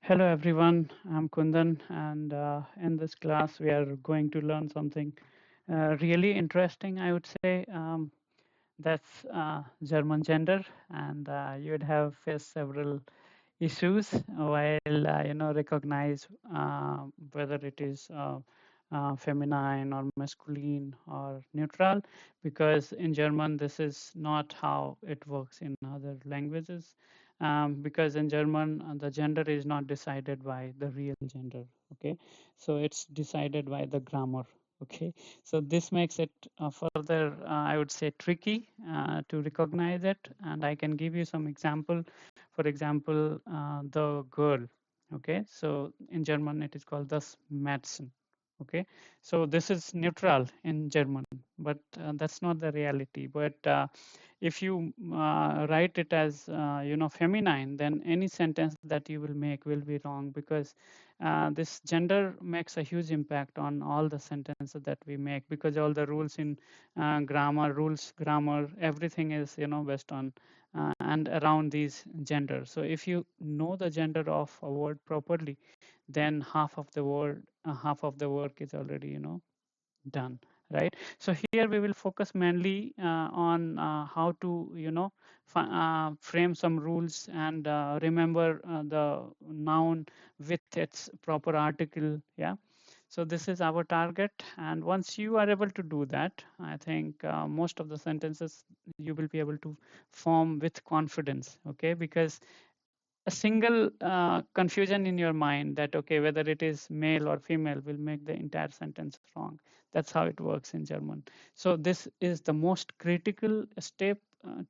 Hello everyone, I'm Kundan, and in this class we are going to learn something really interesting, I would say. That's German gender, and you would have faced several issues while recognize whether it is feminine or masculine or neutral, because in German this is not how it works in other languages. Because in German the gender is not decided by the real gender. Okay, so it's decided by the grammar. Okay, so this makes it further, I would say, tricky to recognize it, and I can give you some example. For example, the girl. Okay, so in German it is called das Mädchen. Okay, so this is neutral in German, but that's not the reality. But if you write it as feminine, then any sentence that you will make will be wrong, because this gender makes a huge impact on all the sentences that we make, because all the rules in grammar, everything is based on and around these genders. So if you know the gender of a word properly, then half of the work is already done, right? So here we will focus mainly on how to frame some rules and remember the noun with its proper article. Yeah, so this is our target, and once you are able to do that, I think most of the sentences you will be able to form with confidence. Okay, because a single confusion in your mind that okay, whether it is male or female will make the entire sentence wrong. That's how it works in German. So this is the most critical step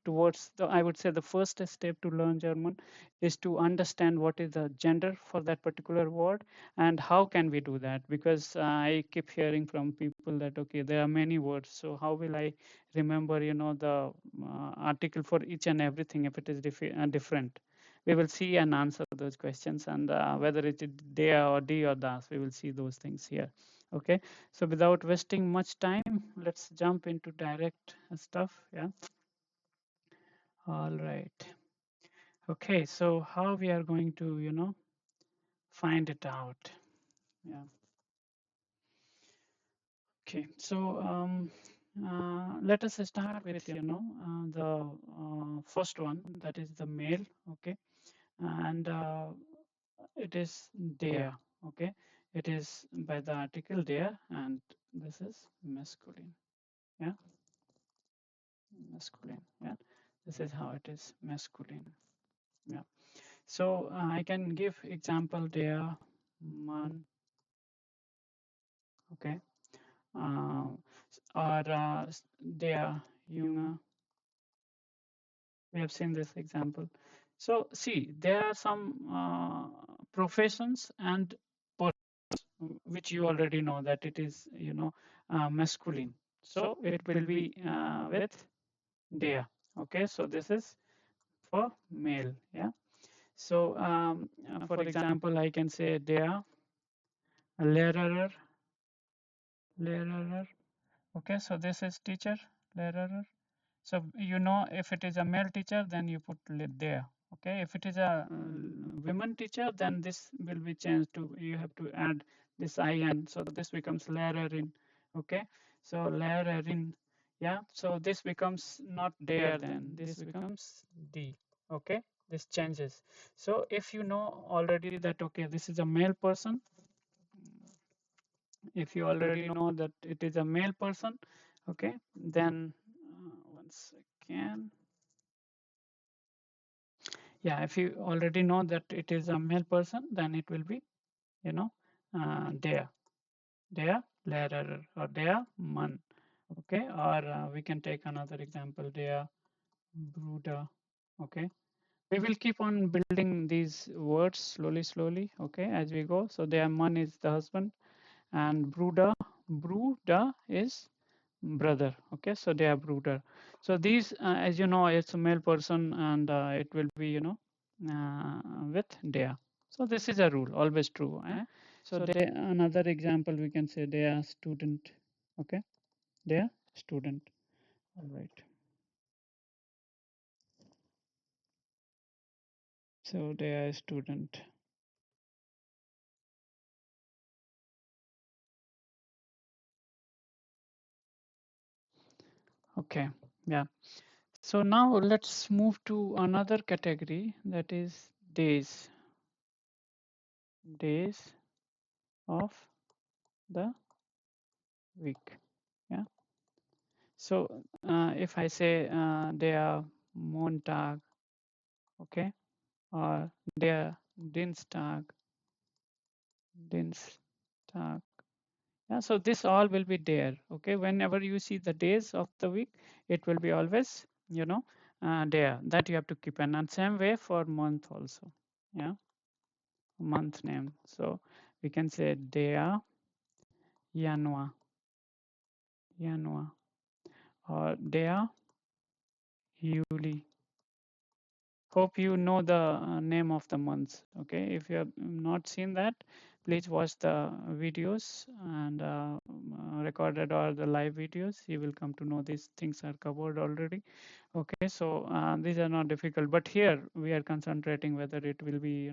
towards the, I would say, the first step to learn German is to understand what is the gender for that particular word, and how can we do that. Because I keep hearing from people that okay, there are many words, so how will I remember the article for each and everything if it is different. We will see and answer those questions, and whether it is der or die or das, we will see those things here. Okay, so without wasting much time, let's jump into direct stuff. Yeah, all right. Okay, so how we are going to find it out. Yeah, okay, so let us start with the first one, that is the male. Okay, and it is there. Okay, it is by the article there, and this is masculine. Yeah, masculine. Yeah, this is how it is, masculine. Yeah, so I can give example there, man. Okay, uh, or there, junge. We have seen this example. So see, there are some professions and which you already know that it is masculine, so it will be with der. Okay, so this is for male. Yeah, so for example I can say der lehrer. Lehrer. Okay, so this is teacher, lehrer. So if it is a male teacher, then you put there. Okay, if it is a women teacher, then this will be changed to, you have to add this in. So this becomes lehrerin. Okay, so lehrerin. Yeah, so this becomes not there, then this becomes D. Okay, this changes. So if you know already that okay, this is a male person, if you already know that it is a male person, okay, then one second. Yeah, if you already know that it is a male person, then it will be there, lehrer, or there, man. Okay, or we can take another example, there, bruder. Okay, we will keep on building these words slowly, okay, as we go. So there, man is the husband, and bruder is brother. Okay, so they are brooder. So these as you know, it's a male person, and it will be with there. So this is a rule, always true. So they, another example we can say, they are student. Okay, they are student. All right, so they are student. Okay. Yeah. So now let's move to another category, that is days. Days of the week. Yeah. So if I say der Montag, okay, or der Dienstag, Dienstag. Yeah, so this all will be there. Okay, whenever you see the days of the week, it will be always, there. That you have to keep an. And same way for month also. Yeah, month name. So we can say der Januar, Januar, or der Juli. Hope you know the name of the months. Okay, if you have not seen that, please watch the videos and recorded or the live videos. You will come to know these things are covered already. Okay, so these are not difficult, but here we are concentrating whether it will be,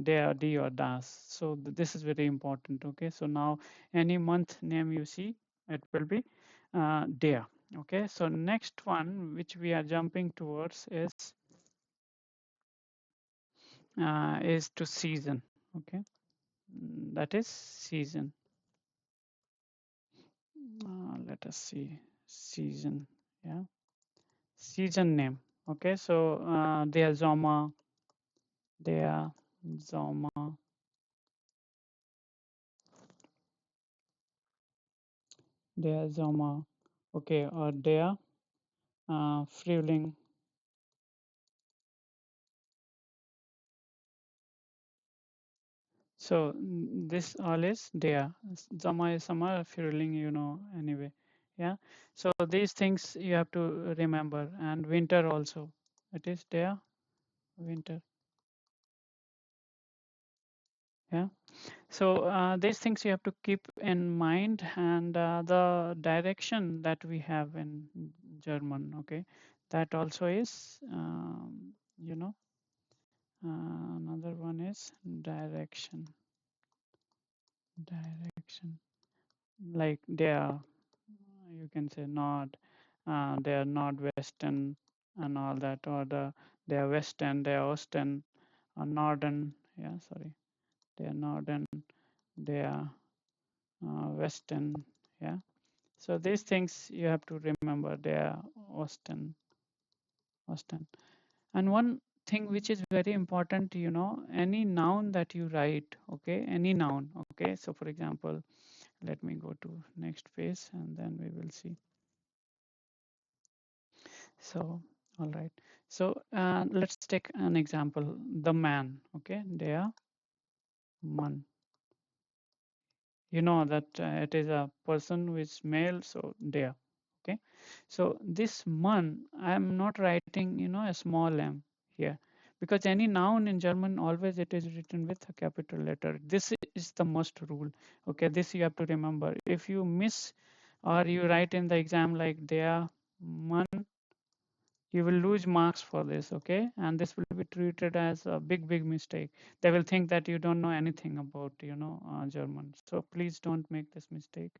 day or D or das. So this is very important. Okay, so now any month name you see, it will be there. Okay, so next one which we are jumping towards is to season. Okay, that is season. Let us see season. Yeah, season name. Okay, so der Sommer, der Sommer, der Sommer. Okay, or der Frühling. So this all is there. Sommer is summer, Frühling, anyway. Yeah. So these things you have to remember, and winter also. It is there, winter. Yeah. So these things you have to keep in mind, and the direction that we have in German. Okay, that also is, you know, another one is direction. Direction, like they are, you can say not, they are not Western and all that, or they are Western, they are Osten, or Northern. Yeah, sorry, they are Northern, they are Western. Yeah. So these things you have to remember. They are Austin, Austin. And one thing which is very important, any noun that you write, okay, any noun, okay. So for example, let me go to next page and then we will see. So, all right. So let's take an example. The man, okay, there, man. You know that it is a person who is male, so there. Okay, so this man, I am not writing, a small m here, because any noun in German always it is written with a capital letter. This is the must rule. Okay, this you have to remember. If you miss or you write in the exam like there, man, you will lose marks for this. Okay, and this will be treated as a big mistake. They will think that you don't know anything about, German. So please don't make this mistake.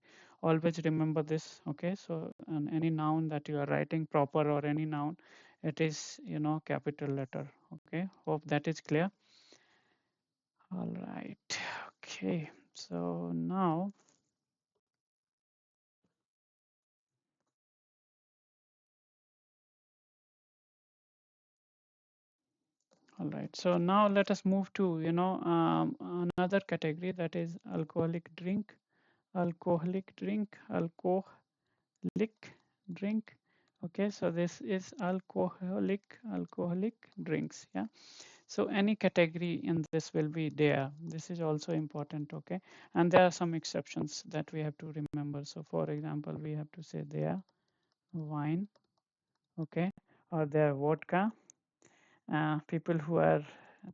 Always remember this. Okay, so any noun that you are writing proper, or any noun, it is, capital letter. Okay, hope that is clear. All right. Okay, so now, all right, so now let us move to, another category, that is alcoholic drink. Alcoholic drink, alcoholic drink. Okay, so this is alcoholic drinks. Yeah, so any category in this will be there. This is also important. Okay, and there are some exceptions that we have to remember. So for example, we have to say there wine, okay, or there vodka. People who are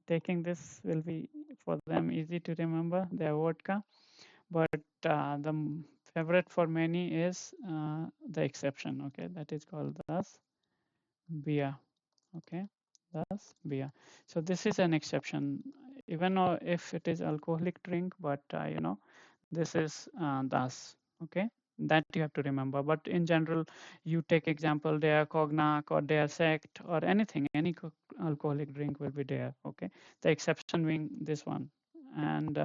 taking this will be, for them, easy to remember their vodka, but the favorite for many is the exception. Okay, that is called as Bier. Okay, that's Bier. So this is an exception, even though if it is alcoholic drink, but this is das. Okay, That you have to remember. But in general, you take example, there cognac or there sect or anything, any alcoholic drink will be there. Okay, the exception being this one. And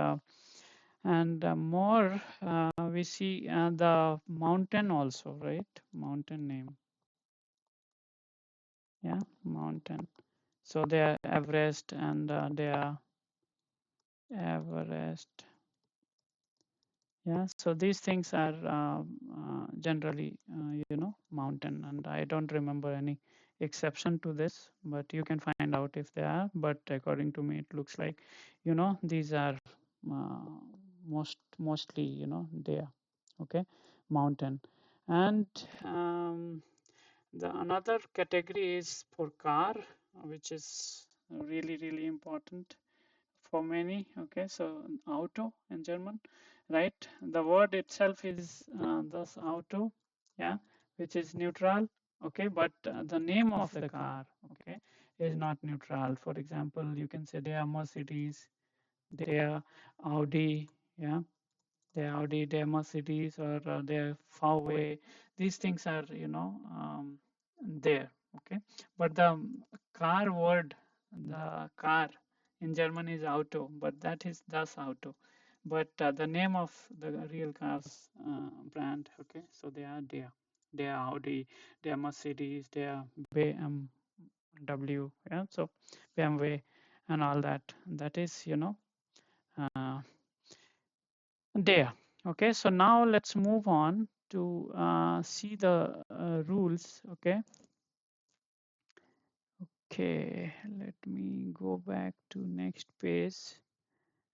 more we see the mountain also, right? Mountain name, yeah, mountain. So they are Everest and they are Everest. Yeah, so these things are generally, mountain, and I don't remember any exception to this, but you can find out if they are. But according to me, it looks like, these are uh, mostly, they are okay, mountain. And the another category is for car, which is really, really important for many. Okay, so auto in German, right? The word itself is thus auto, yeah, which is neutral. Okay, but the name of the car, okay, is not neutral. For example, you can say they are Mercedes, they are Audi, yeah, they are Audi, they are Mercedes, or they are VW. These things are, there. Okay, but the car word, the car in German is Auto, but that is das Auto. But the name of the real cars brand, okay, so they are Audi, they are Mercedes, they are BMW, yeah, so BMW and all that. That is, uh, there. Okay, so now let's move on to see the rules. Okay, okay, let me go back to next page,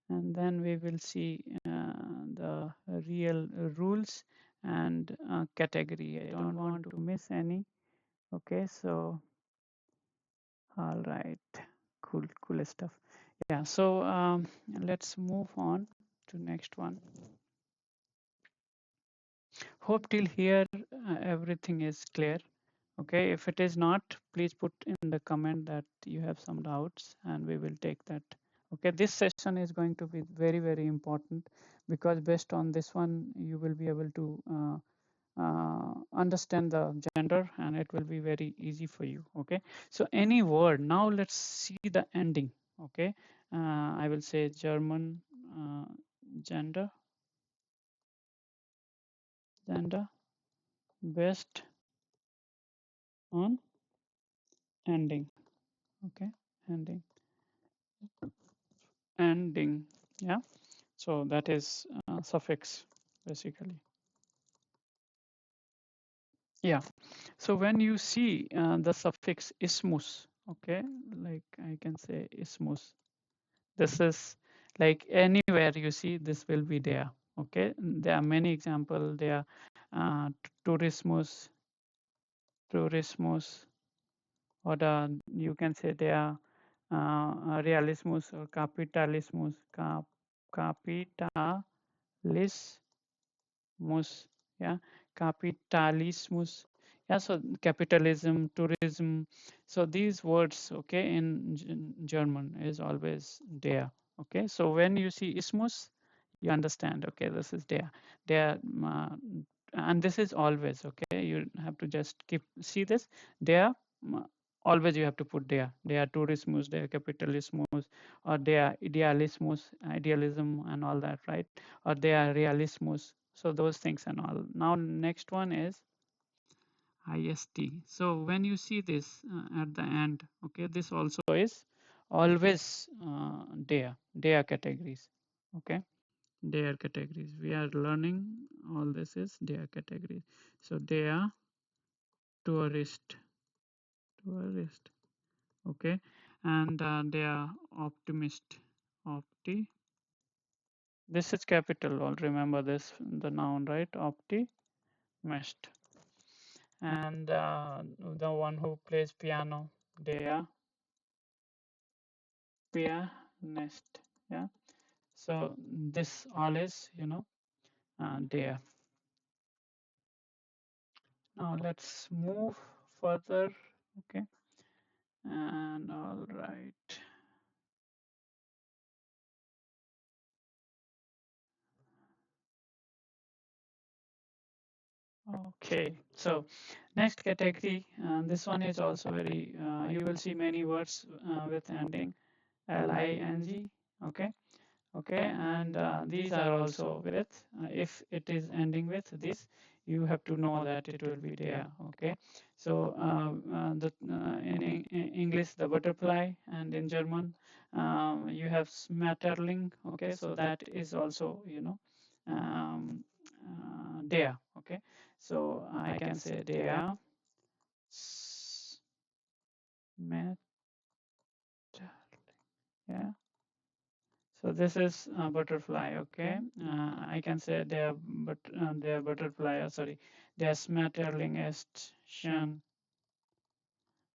and then we will see the real rules and category. I don't want to miss any. Okay, so all right, cool stuff. Yeah, so let's move on to next one. Hope till here everything is clear. Okay, if it is not, please put in the comment that you have some doubts and we will take that. Okay, this session is going to be very, very important, because based on this one, you will be able to understand the gender, and it will be very easy for you. Okay, so any word, now let's see the ending. Okay, I will say German gender, gender based on ending. Okay, ending, ending, yeah. So that is suffix basically. Yeah. So when you see the suffix ismus, okay, like I can say ismus, this is like anywhere you see this will be there. Okay, there are many examples. There are tourismus, tourismus, or you can say there are realismus or capitalismus, capitalismus, yeah, capitalismus, yeah, so capitalism, tourism, so these words, okay, in German is always there. Okay, so when you see ismus, you understand, okay, this is there, and this is always, okay, you have to just keep see this there, always you have to put there tourismus, there capitalismus, or there idealismus, idealism and all that, right? Or they are realismus, so those things and all. Now next one is ist. So when you see this at the end, okay, this also is always there categories. Okay, there categories, we are learning all this is there categories. So they are tourist, tourist, okay, and they are optimist, opti, this is capital, all remember this, the noun, right? Optimist. And the one who plays piano, they are pianist, yeah. So this all is, there. Now let's move further. Okay, and all right, Okay, so next category, this one is also very, you will see many words with ending ling. Okay, okay, and these are also with, if it is ending with this, you have to know that it will be there. Okay, so in English the butterfly, and in German you have smatterling. Okay, so that is also, um, der. Okay, so I can say der smatter. Yeah, so this is a butterfly. Okay, I can say der, but der butterfly. Sorry, der Schmetterling ist schön.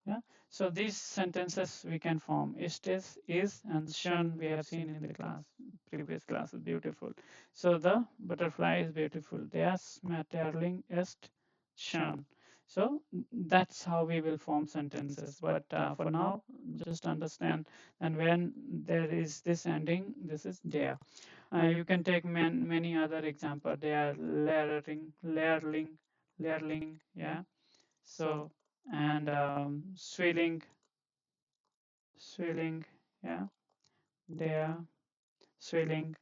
Yeah. So these sentences we can form. Is, and schön we have seen in the class, previous classes. Beautiful. So the butterfly is beautiful. Der Schmetterling ist schön. So that's how we will form sentences. But for now, just understand. And when there is this ending, this is der. You can take many other example. They are learning, yeah. So and swilling, yeah. They are swilling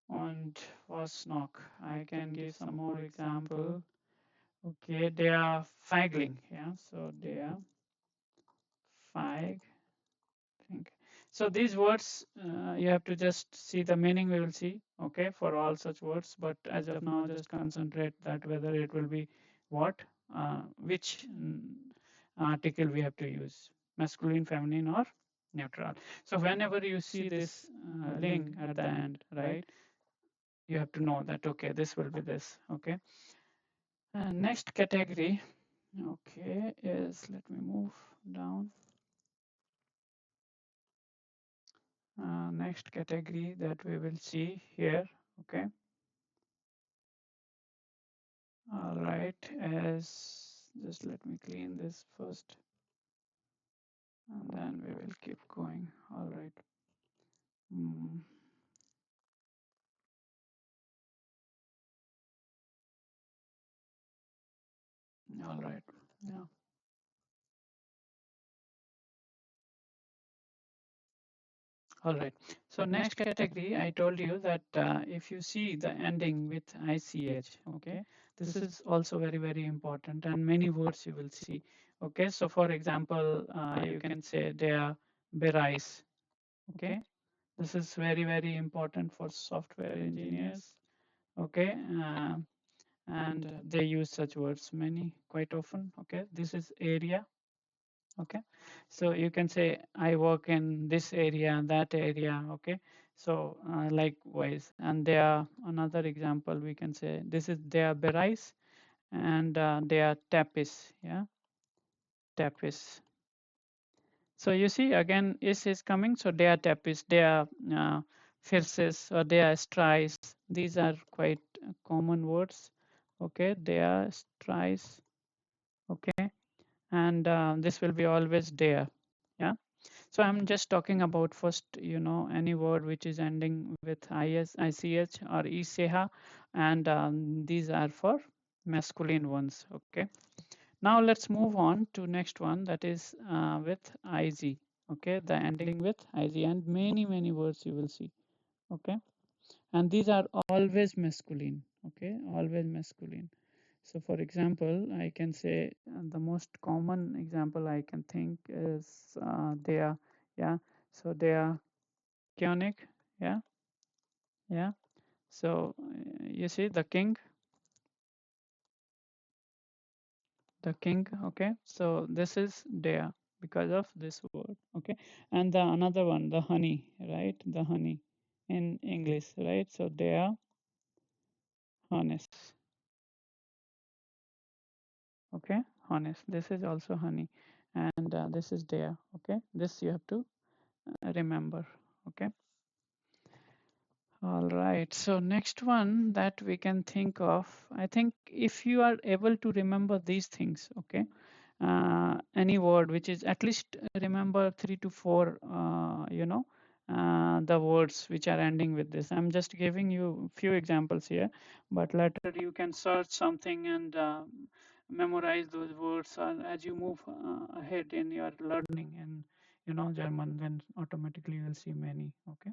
und was noch? I can give some more example. Okay, they are feigling, yeah. So they are feig. Think. So these words, you have to just see the meaning we will see, okay, for all such words. But as of now, just concentrate that whether it will be what, which article we have to use, masculine, feminine, or neutral. So whenever you see this ling at the end, right, you have to know that, okay, this will be this, okay. And next category, okay, is, let me move down. Next category that we will see here, okay. All right, as just let me clean this first, and then we will keep going. All right. Mm, all right. Yeah. All right. So next category, I told you that if you see the ending with ich, okay, this is also very important, and many words you will see. Okay. So for example, you can say they are bereits. Okay. This is very important for software engineers. Okay, and they use such words many quite often. Okay, this is area. Okay, so you can say I work in this area, that area. Okay, so likewise, and there are another example we can say this is their berais, and they are tapis. Yeah, tapis. So you see again is coming. So they are tapis, they are fierces, or they are strice. These are quite common words. Okay, they are strice. Okay, and this will be always there. Yeah. So I'm just talking about first, any word which is ending with is, ich, or iseha, and these are for masculine ones. Okay. Now let's move on to next one, that is with iz. Okay, the ending with iz, and many words you will see. Okay, and these are always masculine. Okay, always masculine. So for example, I can say the most common example I can think is they are, yeah. So they are Koenig, yeah, yeah. So you see the king, okay. So this is there because of this word, okay. And the another one, the honey, right? The honey in English, right? So they are honest, okay, honest. This is also honey, and this is there, okay. This you have to remember, okay. All right. So next one that we can think of, I think if you are able to remember these things, okay, any word which is at least remember 3 to 4, the words which are ending with this. I'm just giving you few examples here, but later you can search something and memorize those words as you move ahead in your learning in German. Then automatically you will see many. Okay.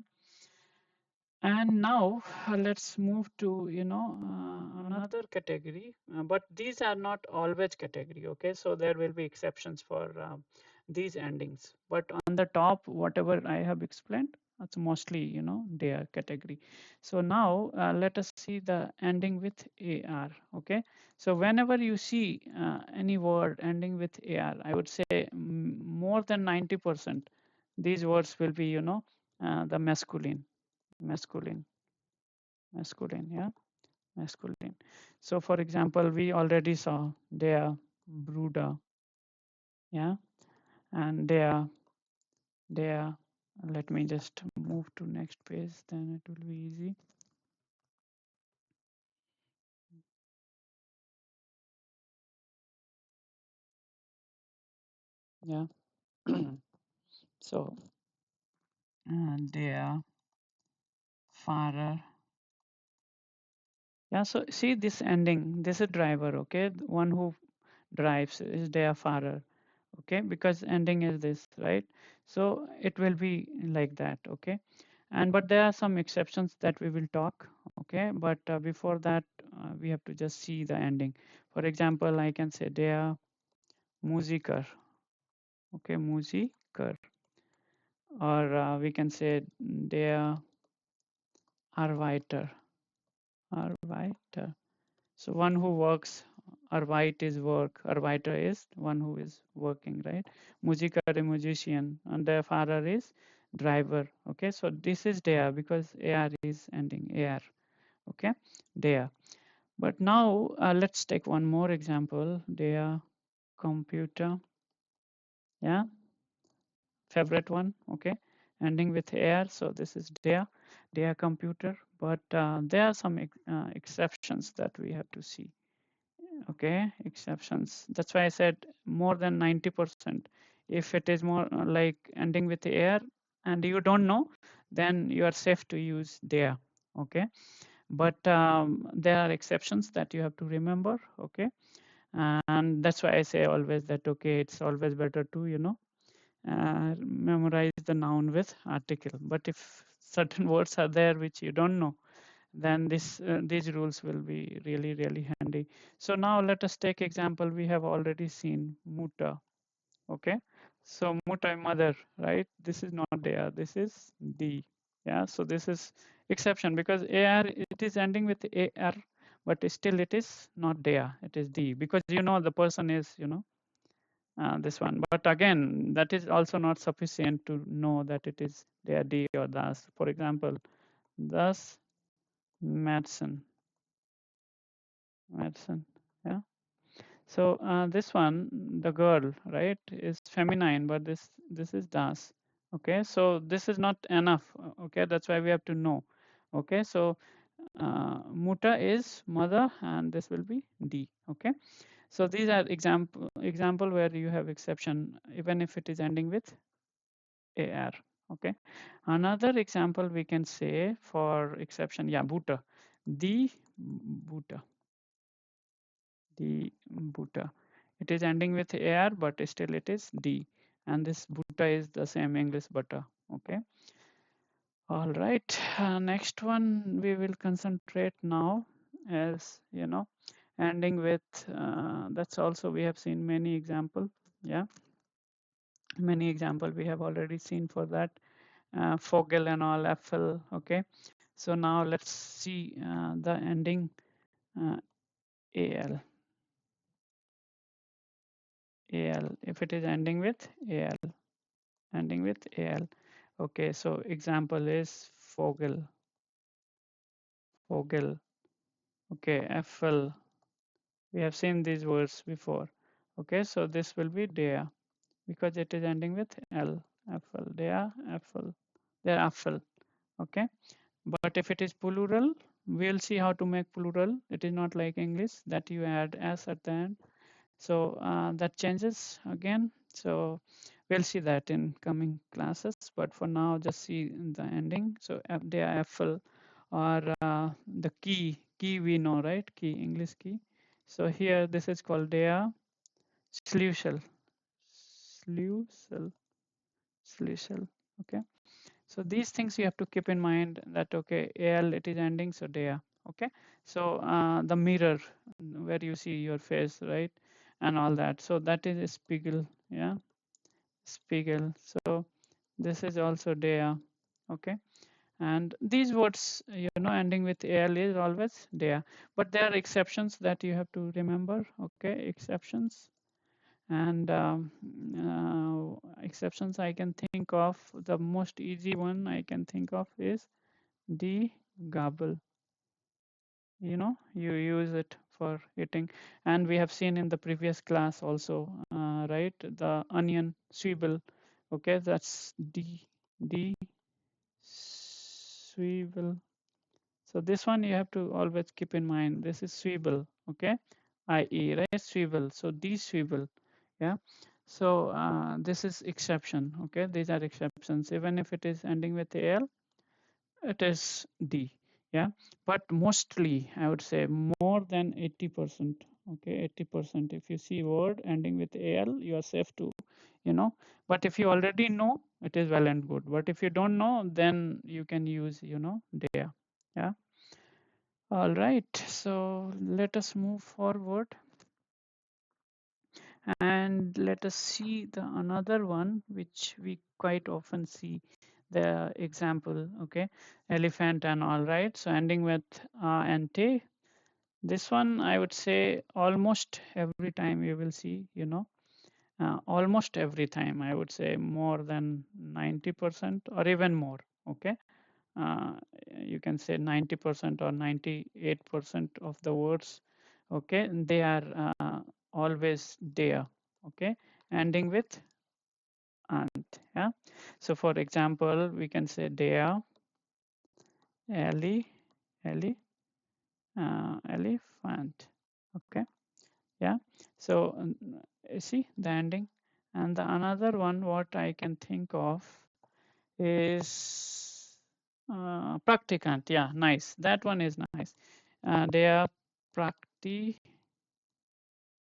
And now let's move to another category, but these are not always category. Okay, so there will be exceptions for these endings. But on the top, whatever I have explained, it's mostly they are category. So now let us see the ending with ar. Okay, so whenever you see any word ending with ar, I would say more than 90% these words will be the masculine masculine, yeah, masculine. So for example, we already saw der, bruder, yeah, and der. Let me just move to next page, then it will be easy. Yeah. So der Fahrer. Yeah, so see this ending, this is driver, okay? The one who drives is der Fahrer, okay? Because ending is this, right? So it will be like that, okay? And but there are some exceptions that we will talk, okay? But before that, we have to just see the ending. For example, I can say der Musiker, okay? Musiker. Or we can say der Arbeiter, Arbeiter. So one who works, Arbeit is work, Arbeiter is one who is working, right? Musiker, a musician, and the father is driver. Okay, so this is der because ar is ending ar. Okay, der. But now let's take one more example. Der computer. Yeah, favorite one. Okay, ending with ar. So this is der computer. But there are some exceptions that we have to see. Okay, exceptions. That's why I said more than 90%. If it is more like ending with air and you don't know, then you are safe to use there. Okay, but there are exceptions that you have to remember. Okay, and that's why I say always that okay, it's always better to memorize the noun with article. But if certain words are there which you don't know, then these rules will be really handy. So now let us take example. We have already seen mutter. Okay, so mutter mother, right? This is not there, this is the. Yeah, so this is exception because ar it is ending with ar, but still it is not there, it is the, because the person is this one. But again, that is also not sufficient to know that it is there the or das. For example, thus medicine, medicine. Yeah. So this one, the girl, right, is feminine, but this is das. Okay, so this is not enough. Okay, that's why we have to know. Okay, so muta is mother, and this will be d. Okay, so these are example where you have exception, even if it is ending with ar. Okay, another example we can say for exception, yeah, buta, the buta. The Buddha. It is ending with AR, but still it is D. And this Buddha is the same English butter. Okay. All right. Next one we will concentrate now as ending with that's also we have seen many example. Yeah. Many example we have already seen for that. Fogel and all Apfel. Okay. So now let's see the ending AL. AL. If it is ending with AL. Ending with al. Okay, so example is Fogel, Fogel. Okay, Äpfel. We have seen these words before. Okay, so this will be der because it is ending with l. Äpfel, der Äpfel, der Äpfel. Okay, but if it is plural, we'll see how to make plural. It is not like English that you add s at the end. So that changes again. So We'll see that in coming classes, but for now, just see the ending. So they are FL or the key we know, right? Key, English key. So here, this is called dea slushel, slushel, slushel. Okay. So these things you have to keep in mind that, okay, al it is ending, so dea. Okay. So the mirror where you see your face, right? And all that. So that is a spiegel. Yeah. Spiegel. So this is also dea. Okay. And these words, ending with al is always dea. But there are exceptions that you have to remember. Okay. Exceptions. And exceptions I can think of, the most easy one I can think of is the gobble. You use it for eating, and we have seen in the previous class also, right? The onion swivel. Okay, that's d swivel. So this one you have to always keep in mind. This is swivel. Okay, I-E, right? Swivel. So d swivel. Yeah. So this is exception. Okay, these are exceptions. Even if it is ending with al, it is D. Yeah, but mostly I would say more than 80%. Okay, 80%. If you see word ending with al, you are safe to, you know. But if you already know, it is well and good. But if you don't know, then you can use, there. Yeah. All right. So let us move forward and let us see the another one which we quite often see the example. Okay, elephant and all, right? So ending with and te. This one I would say almost every time you will see, almost every time I would say more than 90% or even more. Okay, uh, you can say 90% or 98% of the words, okay, they are always there. Okay, ending with ant. Yeah, so for example we can say there, ellie, ellie, elephant. Okay, yeah. So you see the ending. And the another one what I can think of is practicant. Yeah, nice. That one is nice. They are practi,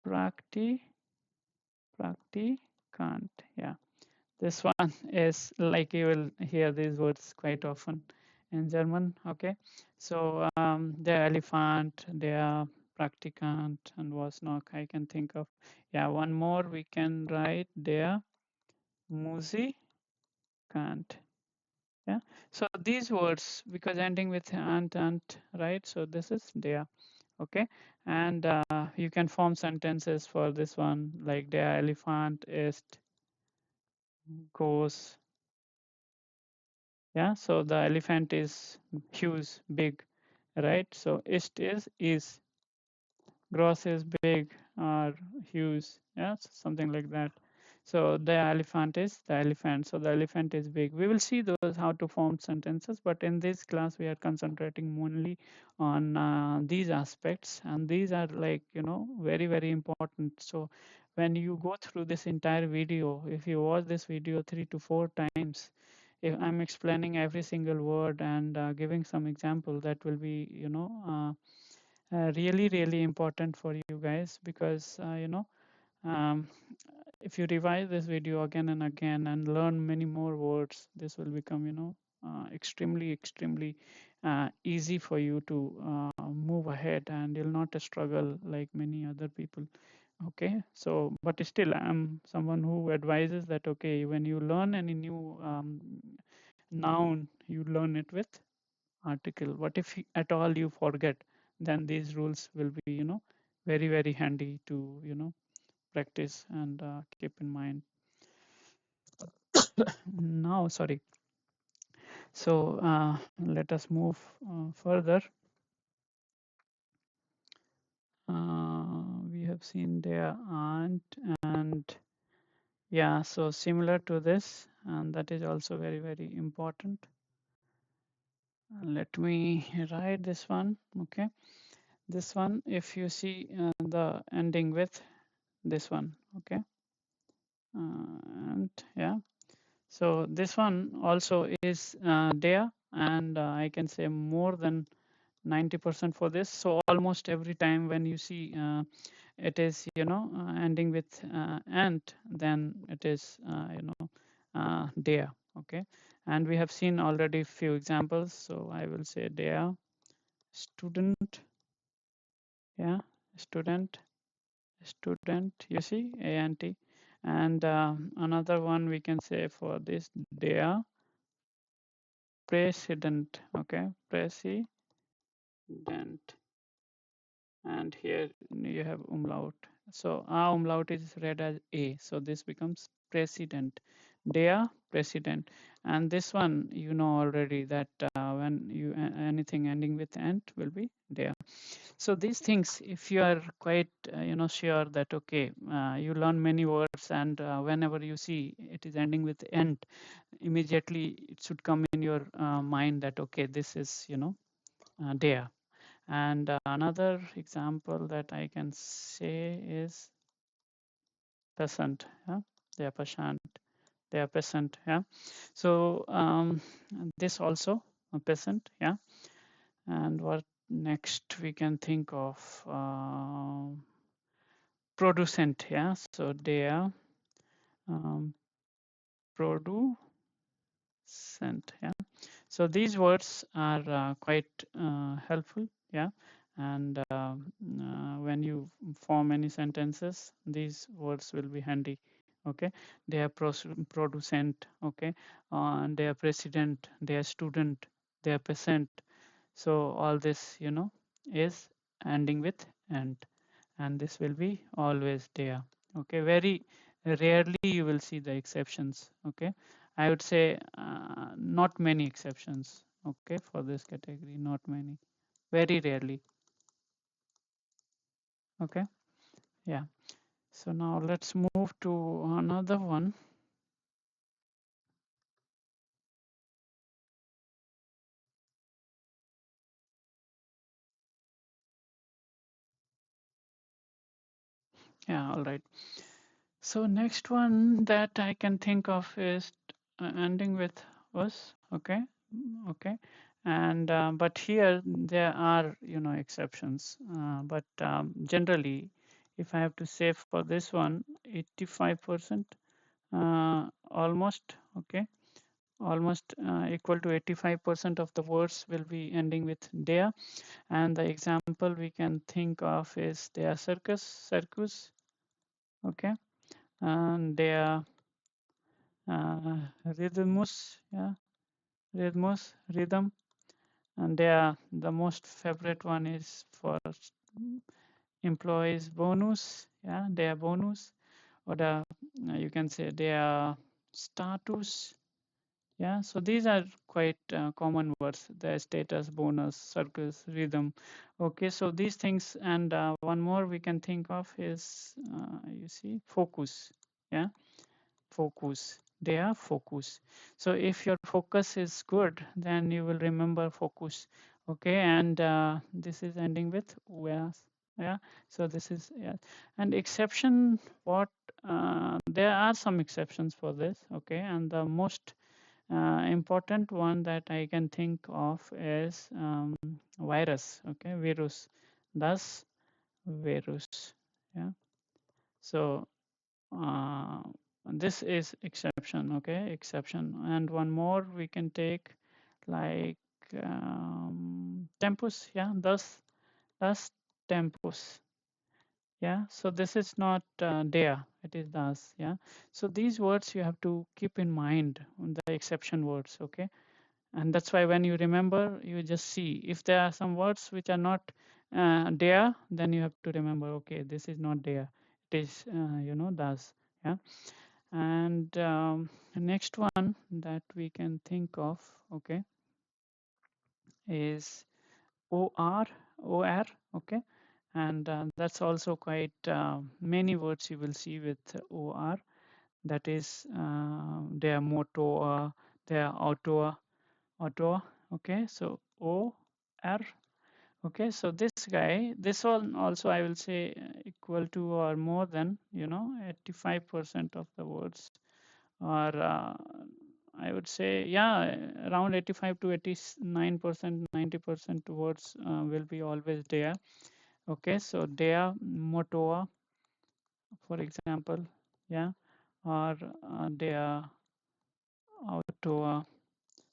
practi, practicant. Yeah, this one is like you will hear these words quite often in German. Okay, so the elephant, they are practicant, and was not I can think of. Yeah, one more we can write there, musikant. Yeah, so these words because ending with ant, right? So this is there. Okay, and you can form sentences for this one like der elephant ist groß. Yeah, so the elephant is huge, big, right? So ist is, gross is big or huge. Yeah, so something like that. So the elephant is the elephant. So the elephant is big. We will see those how to form sentences, but in this class we are concentrating mainly on these aspects, and these are like very very important. So when you go through this entire video, if you watch this video 3 to 4 times, if I'm explaining every single word and giving some example, that will be really really important for you guys because um, if you revise this video again and again and learn many more words, this will become extremely easy for you to move ahead, and you'll not struggle like many other people. Okay, so but still I'm someone who advises that, okay, when you learn any new noun, you learn it with article. What if at all you forget, then these rules will be very very handy to practice and keep in mind. Now, sorry. So let us move further. We have seen their aunt, and yeah, so similar to this, and that is also very very important. Let me write this one. Okay, this one, if you see the ending with this one. Okay, and yeah, so this one also is there, and I can say more than 90% for this. So almost every time when you see it is, ending with ant, then it is, there. Okay, and we have seen already few examples. So I will say there, student, yeah, student, student. You see, ant, and another one we can say for this, there, president. Okay, president, and here you have umlaut. So a umlaut is read as a, so this becomes president. Dea, president. And this one you know already that when you anything ending with ant will be dea. So these things, if you are quite sure that okay, you learn many words, and whenever you see it is ending with ant, immediately it should come in your mind that okay, this is dea. And another example that I can say is peasant. Yeah, they are peasant. They are peasant. Yeah. So this also a peasant. Yeah. And what next we can think of? Producent. Yeah. So they are um, producent. Yeah. So these words are quite helpful, yeah. And when you form any sentences, these words will be handy. Okay, they are producent. Okay, and they are president. They are student. They are peasant. So all this, is ending with and this will be always there. Okay, very rarely you will see the exceptions. Okay, I would say not many exceptions. Okay, for this category, not many, very rarely. Okay, yeah. So now let's move to another one. Yeah, all right. So next one that I can think of is ending with was. Okay, okay, and but here there are exceptions. But generally, if I have to say for this one, 85%, almost okay, almost equal to 85% of the words will be ending with "der." And the example we can think of is "der circus." Okay, and "der rhythmus," yeah, rhythm. And the most favorite one is for employees bonus, yeah, their bonus, or the you can say their status. Yeah, so these are quite common words, the status, bonus, circus, rhythm. Okay, so these things, and one more we can think of is you see focus. Yeah, focus. They are focus. So if your focus is good, then you will remember focus. Okay, and this is ending with whereas. Yeah, so this is, yeah. And exception, what there are some exceptions for this. Okay, and the most important one that I can think of is virus. Okay, virus. Thus, virus. Yeah. So uh, this is exception. Okay, exception. And one more we can take like tempus. Yeah, thus tempus. Yeah, so this is not there, it is thus. Yeah, so these words you have to keep in mind, the exception words. Okay, and that's why when you remember, you just see if there are some words which are not there, then you have to remember, okay, this is not there, it is thus. Yeah, and next one that we can think of, okay, is or. Okay, and that's also quite many words you will see with or. That is their motto, their auto. Okay, so or Okay, so this guy, this one also I will say equal to or more than, 85% of the words, or I would say, yeah, around 85 to 89%, 90% words will be always there. Okay, so there, motoa, for example, yeah, or there, autoa.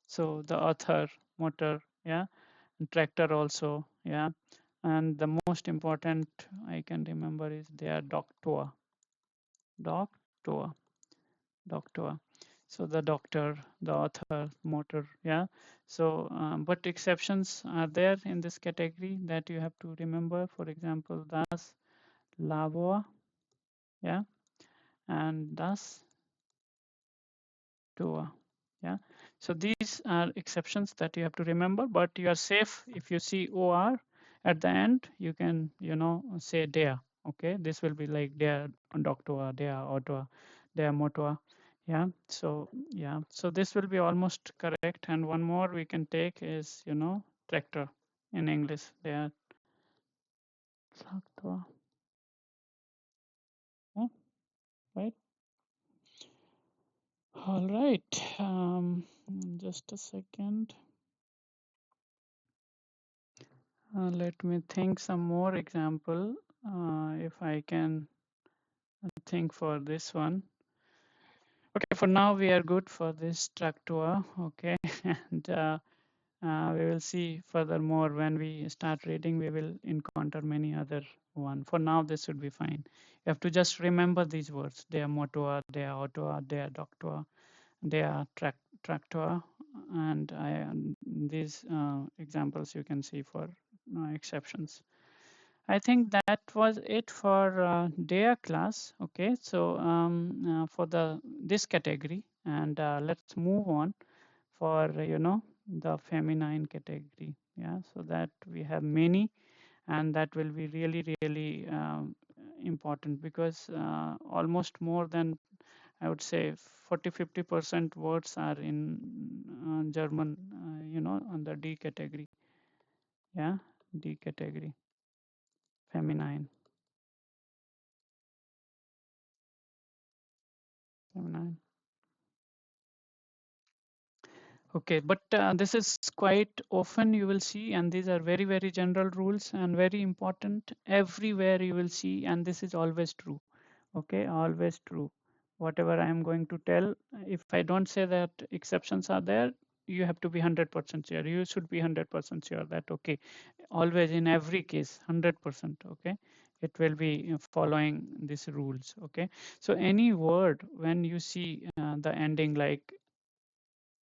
So the author, motor, yeah, and tractor also, yeah. And the most important I can remember is their doctor, doctor, doctor. So the doctor, the author, motor, yeah. So, but exceptions are there in this category that you have to remember. For example, das, lavoa, yeah, and das, toa, yeah. So these are exceptions that you have to remember, but you are safe if you see or at the end, you can, say der. Okay, this will be like der doctor, der auto, der motor. Yeah. So yeah. So this will be almost correct. And one more we can take is, tractor in English. They are tractor. Yeah, right. All right. Just a second. Let me think some more example. If I can think for this one. Okay, for now we are good for this tractua. Okay, and we will see furthermore when we start reading. We will encounter many other one. For now, this should be fine. You have to just remember these words. They are motua, they are autoa, they are doctua, they are tractua, and these examples you can see for exceptions. I think that was it for their class. Okay, so for the this category, and let's move on for the feminine category. Yeah, so that we have many, and that will be really really important because almost more than I would say 40-50% words are in German. On the D category. Yeah, D category, feminine, feminine. Okay, but this is quite often you will see, and these are very, very general rules and very important. Everywhere you will see, and this is always true. Okay, always true. Whatever I am going to tell, if I don't say that exceptions are there, you have to be 100% sure. You should be 100% sure that, okay, always in every case, 100%. Okay, it will be following these rules. Okay, so any word when you see the ending like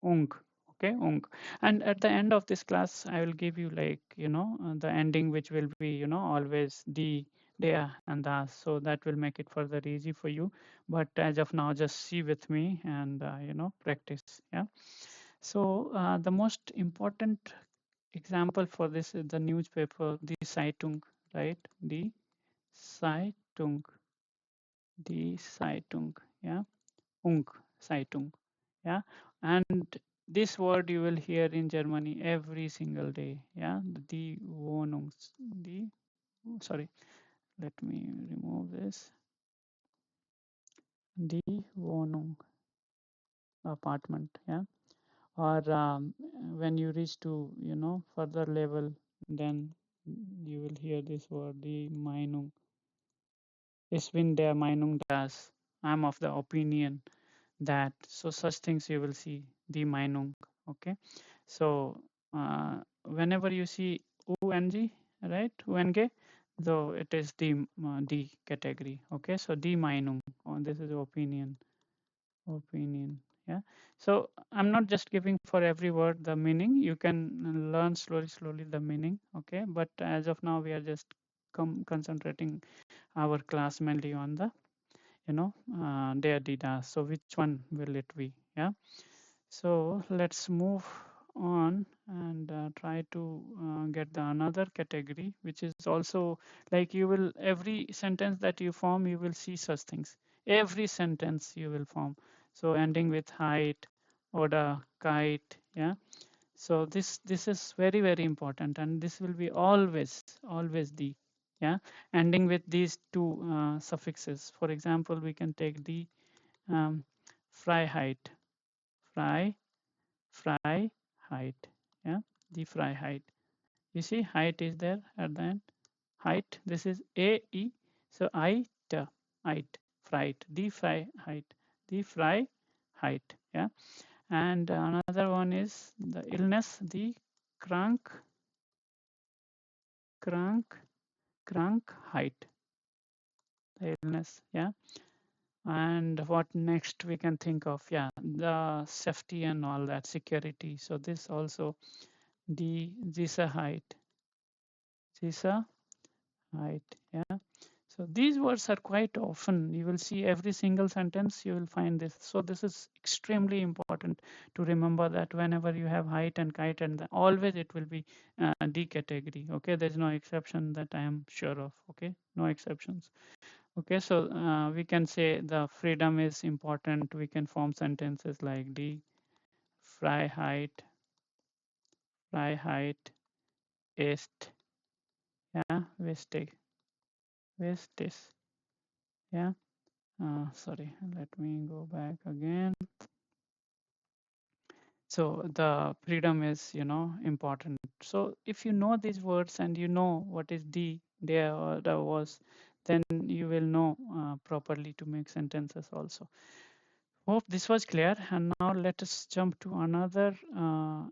ung, okay, ung, and at the end of this class I will give you like the ending which will be always the dea and das, so that will make it further easy for you. But as of now just see with me and practice. Yeah, so the most important example for this is the newspaper, the Zeitung, right? The Zeitung, the Zeitung, yeah, ung, Zeitung, yeah. And this word you will hear in Germany every single day. Yeah, the Wohnungs, the sorry, let me remove this. The Wohnung, apartment. Yeah, or when you reach to further level, then you will hear this word, the Meinung. Ich bin der Meinung, dass. I'm of the opinion that. So such things you will see, the Meinung. Okay, so whenever you see UNG, right, UNG, so it is the category. Okay, so the Meinung, this is opinion, opinion. Yeah, so I'm not just giving for every word the meaning. You can learn slowly the meaning. Okay, but as of now we are just concentrating our class mainly on the their data. So which one will it be? Yeah, so let's move on and try to get the another category, which is also like you will every sentence that you form, you will see such things. Every sentence you will form. So ending with height, oder, keit, yeah. So this is very very important, and this will be always the, yeah, ending with these two suffixes. For example, we can take the um, Freiheit, frei, frei, height, yeah, the Freiheit. You see, height is there at the end. Height. This is a e. So heit, fright, the Freiheit, the Freiheit, yeah. And another one is the illness, the krank, krank, Krankheit, the illness, yeah. And what next we can think of? Yeah, the safety and all that, security. So this also the Sicherheit, yeah. So these words are quite often, you will see every single sentence, you will find this. So this is extremely important to remember that whenever you have height and kite, and always it will be D category. Okay, there's no exception that I am sure of. Okay, no exceptions. Okay, so we can say the freedom is important. We can form sentences like die Freiheit, Freiheit ist, yeah, wichtig, yeah. Sorry, let me go back again. So the freedom is, important. So if you know these words and you know what is the, there, or the was, then you will know properly to make sentences also. Hope this was clear. And now let us jump to another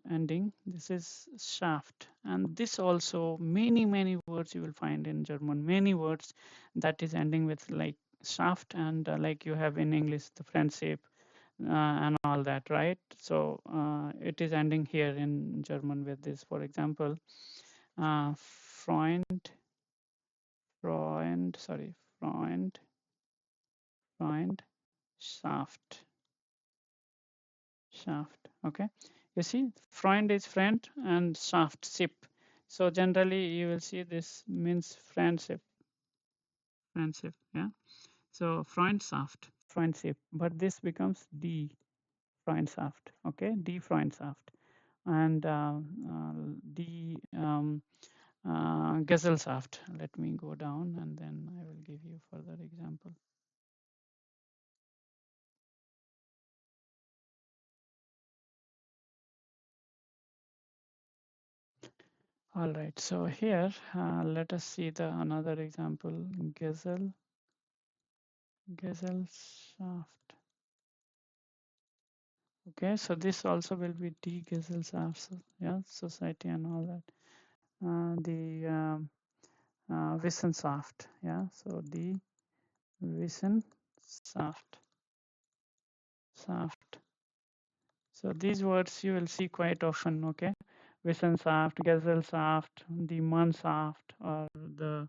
ending. This is schaft. And this also, many words you will find in German, many words that is ending with like schaft, and like you have in English, the friendship and all that, right? So it is ending here in German with this. For example, Freund, Freund, Freund, Schaft. Shaft. Okay. You see, Freund is friend and shaft, ship. So generally you will see this means friendship, friendship. Yeah. So Freundschaft, friendship. But this becomes die Freundschaft. Okay. Die Freundschaft. And die Gesellschaft. Let me go down and then I will give you further example. All right. So here, let us see the another example. Gesellschaft. Okay, so this also will be die Gesellschaft, so, yeah, society and all that. The Wissenschaft, yeah, so die Wissenschaft, Saft. So these words you will see quite often, okay? Wissenschaft, Gesellschaft, die Mannschaft, or the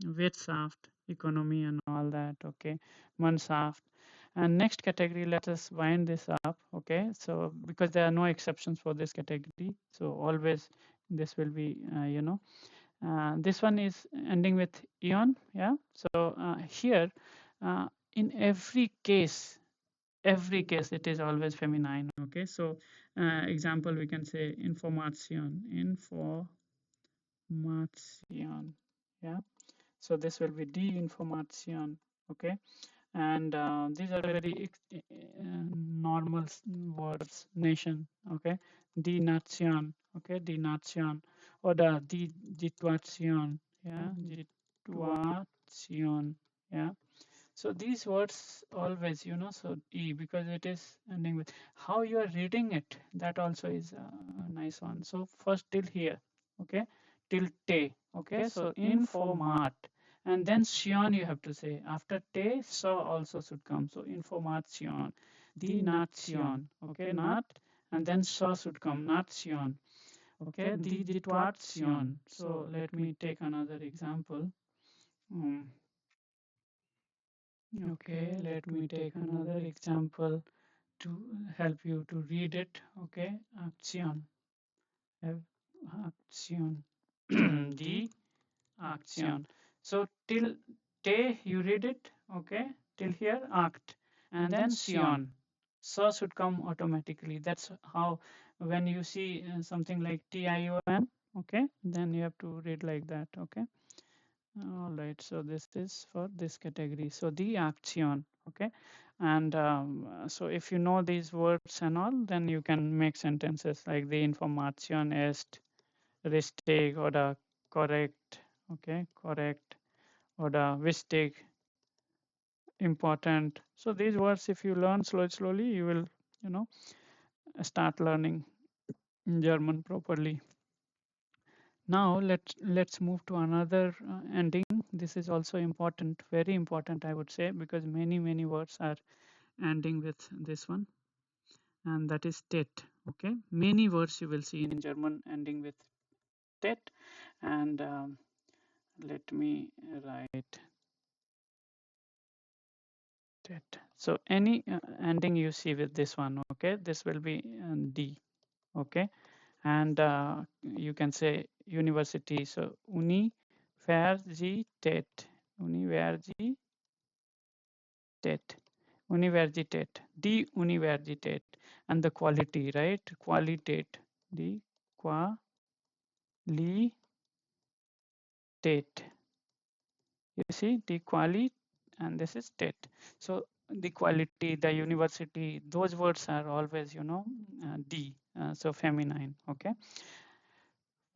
Wirtschaft, economy and all that, okay? Mannschaft. And next category, let us wind this up, okay? So because there are no exceptions for this category, so always this will be, this one is ending with ion, yeah? So here, in every case it is always feminine. Okay, so example we can say information, yeah. So this will be die information. Okay, and these are very normal words. Nation. Okay, die Nation. Okay, die Nation, or die Situation. Yeah, Situation. Yeah. So these words always, so E, because it is ending with how you are reading it. That also is a nice one. So first till here, okay, till te, okay. So informat, and then sion you have to say. After te, so also should come. So information, the nation, okay, not, and then so should come, nation, okay, the situation. So let me take another example. Um, Okay, let me take another example to help you to read it. Okay, action, action, the action. So till te you read it. Okay, till here act, and then sion. So should come automatically. That's how when you see something like tion, okay, then you have to read like that. Okay. All right, so this is for this category. So the action, okay, and so if you know these words and all, then you can make sentences like the information est richtig oder correct, okay, correct, oder wichtig, important. So these words, if you learn slowly, you will, you know, start learning German properly. Now let's move to another ending. This is also important, very important, I would say, because many words are ending with this one, and that is tet. Okay, many words you will see in German ending with tet, and let me write tet. So any ending you see with this one, okay, this will be d. Okay, and you can say university. So Universität, Universität, Universität, die Universität, and the quality, right? Qualität, die Qualität. You see, the quality, and this is state. So the quality, the university, those words are always, you know, D, so feminine. Okay.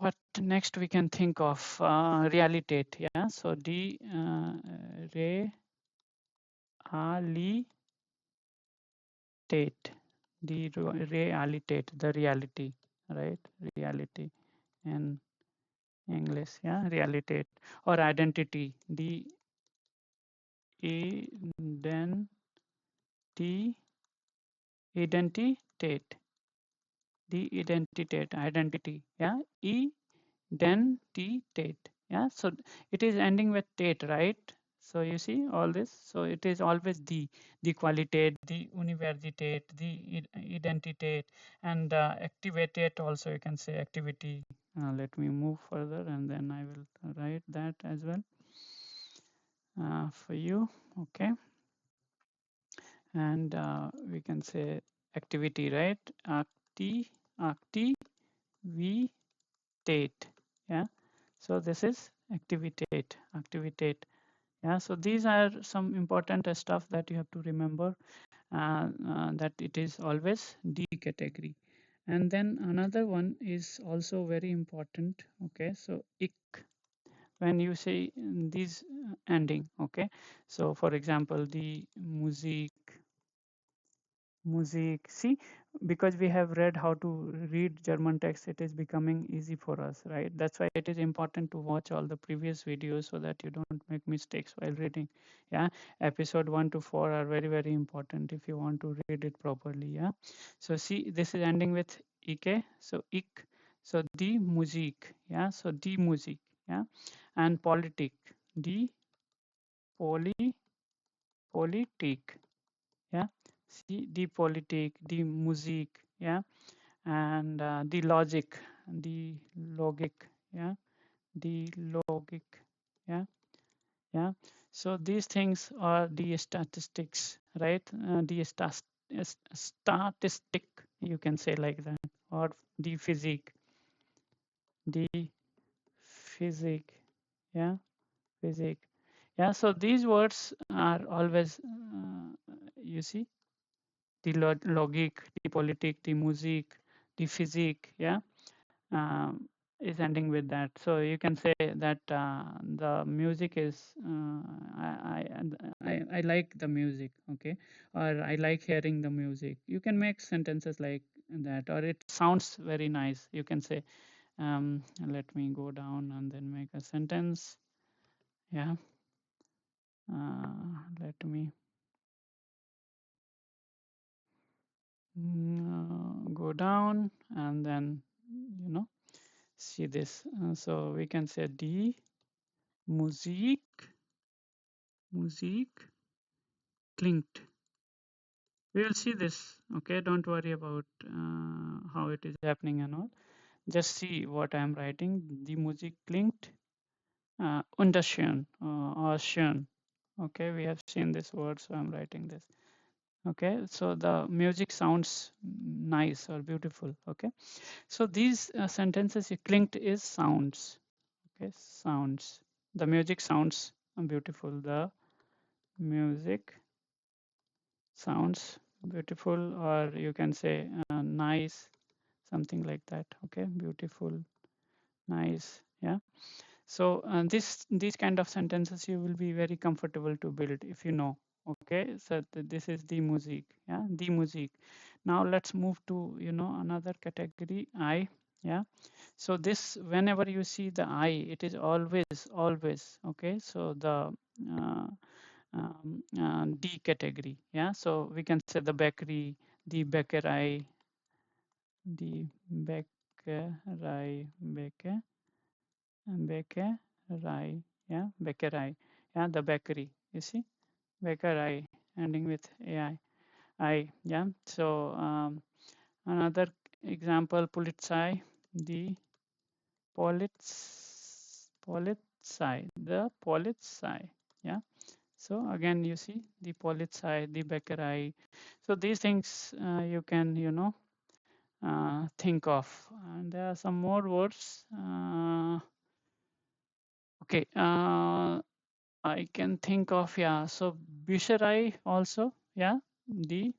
What next we can think of? Realitate. Yeah. So D, realitate, the realitate, the reality, right? Reality in English. Yeah. Realitate or identity. The identity, identitate, the identity. Yeah. Identitate. Yeah. So it is ending with tate, right? So you see all this. So it is always the qualitate, the universitate, the identitate, and activatate also. You can say activity. Let me move further, and then I will write that as well for you. Okay, and we can say activity, right? Activate. Yeah. So this is activitate. Yeah. So these are some important stuff that you have to remember, that it is always D category. And then another one is also very important. Okay. So ik, when you say these ending. Okay. So for example, the music, see, because we have read how to read German text, it is becoming easy for us, right? That's why it is important to watch all the previous videos so that you don't make mistakes while reading. Yeah, episode 1 to 4 are very important if you want to read it properly. Yeah, so see, this is ending with ik, so ik, so die Musik. Yeah, so die Musik. Yeah, and politik, die poli politik. Yeah, see, the politic, the music. Yeah, and the logic, the logic. Yeah, the logic. Yeah, yeah. So these things are the statistics, right? The statistic, you can say like that, or the physique, the physique. Yeah, physique. Yeah, so these words are always, you see, the logic, the politic, the music, the physique. Yeah, um, is ending with that. So you can say that the music is, I like the music. Okay, or I like hearing the music. You can make sentences like that, or it sounds very nice. You can say, let me go down and then make a sentence. Yeah, let me go down and then, you know, see this. So we can say die Musik klingt. We will see this. Okay, don't worry about how it is happening and all. Just see what I am writing. Die Musik klingt wunderschön or schön. Okay, we have seen this word, so I'm writing this. Okay, so the music sounds nice or beautiful. Okay, so these sentences, klingt is sounds. Okay, sounds. The music sounds beautiful. The music sounds beautiful, or you can say nice, something like that. Okay, beautiful, nice. Yeah. So these kind of sentences you will be very comfortable to build if you know. Okay, so this is the music. Yeah, the music. Now let's move to another category. I. Yeah. So this, whenever you see the I, it is always. Okay. So the D category. Yeah. So we can say the bakery, the bakery, the bakery, bakery, yeah, bakery, yeah, the bakery. You see, bakery ending with AI, yeah. So another example, polizei, the the polizei, yeah. So again, you see the polizei, the bakery. So these things you can think of, and there are some more words. Okay. I can think of, yeah. So Buserai also, yeah. The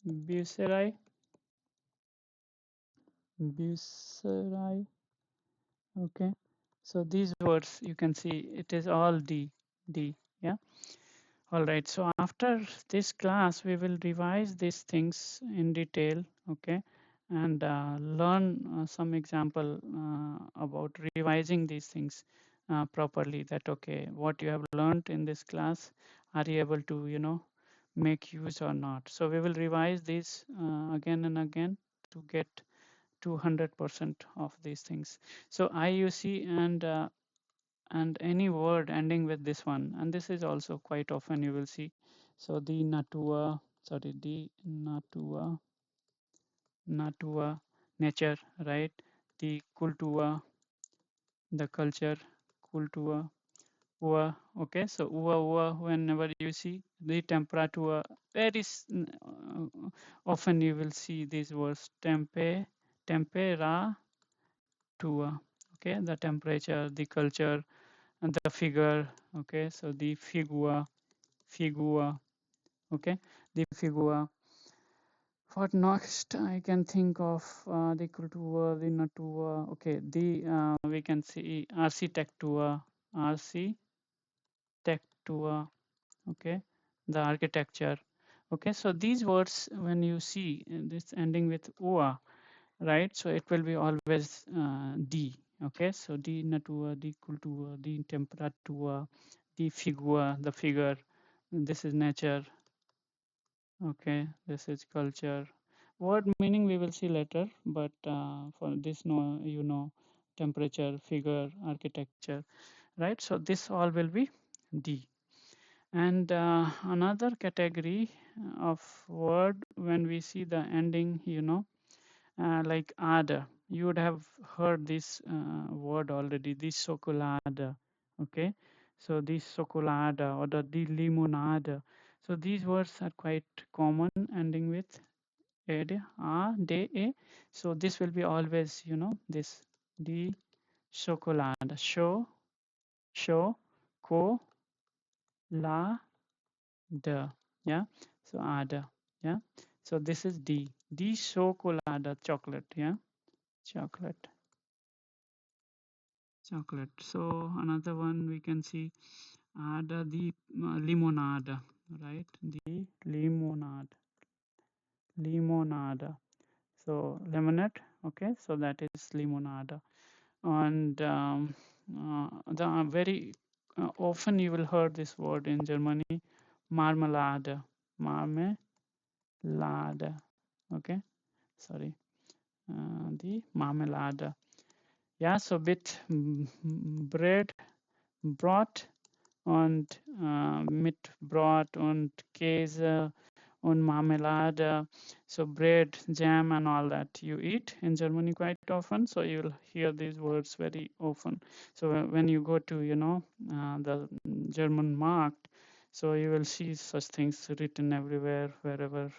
Buserai, Buserai. Okay. So these words you can see it is all D. Yeah. All right. So after this class, we will revise these things in detail. Okay. And learn some example about revising these things properly. That okay, what you have learned in this class, are you able to make use or not? So we will revise these again and again to get 200% of these things. So IUC and any word ending with this one, and this is also quite often you will see. So the natua, sorry, the natua, nature, right? The kultua, the culture, kultua, ua. Okay, so ua, whenever you see the temperatura, very often you will see these words temperatura. Okay, the temperature, the culture, and the figure. Okay, so the figura. Okay, the figura. What next I can think of, the cultura, the natura. Okay, the we can see architectura, architectura. Okay, the architecture. Okay, so these words, when you see this ending with ua, right? So it will be always D. Okay, so the natura, the cultura, the temperatura, the figura, the figure. This is nature. Okay, this is culture. Word meaning we will see later, but for this, no, temperature, figure, architecture, right? So this all will be D. And another category of word, when we see the ending, like ada. You would have heard this word already, this chocolada. Okay, so this chocolada or the limonada. So these words are quite common, ending with ed, a, de, e. So this will be always, this the chocolada, show, co, la, the. Yeah, so ada. Yeah, so this is the chocolada, chocolate. Yeah, chocolate. So another one we can see, the limonada, right? The limonada. So lemonade. Okay, so that is limonada. And the very often you will hear this word in Germany, marmalade, marmelade. Okay, sorry, the marmalade. Ja, so mit Bread, Brot und mit Brot und Käse und Marmelade. So bread, jam, and all that you eat in Germany quite often. So you'll hear these words very often. So when you go to the German market, So you will see such things written everywhere, wherever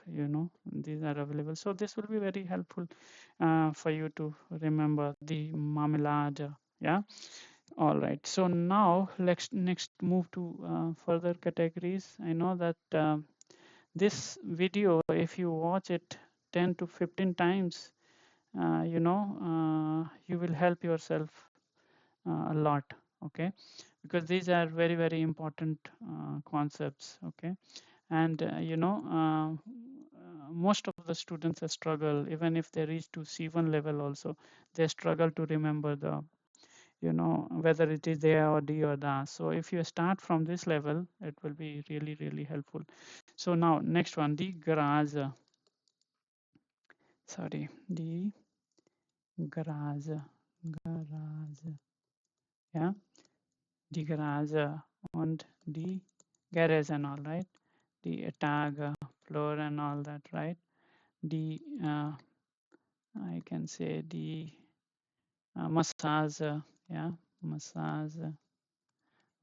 these are available. So this will be very helpful for you to remember the marmalade. Yeah. All right. So now let's next move to further categories. I know that this video, if you watch it 10 to 15 times, you will help yourself a lot. Okay, because these are very very important concepts. Okay, and most of the students struggle, even if they reach to C1 level also, they struggle to remember the whether it is there or D or the. So if you start from this level, it will be really really helpful. So now next one, the garage. Sorry, the garage. Garage. Yeah, die Garage and the garage and all, right? The tag, floor and all that, right? The I can say the massage, yeah, massage.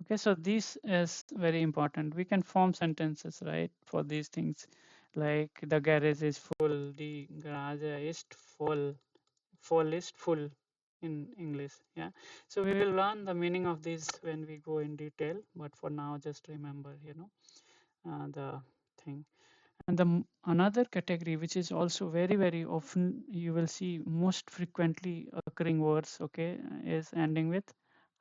Okay, so this is very important. We can form sentences, right, for these things, like the garage is full, the garage is full. Full is full in English. Yeah. So we will learn the meaning of this when we go in detail. But for now, just remember, the thing. And the another category, which is also very, very often you will see most frequently occurring words, okay, is ending with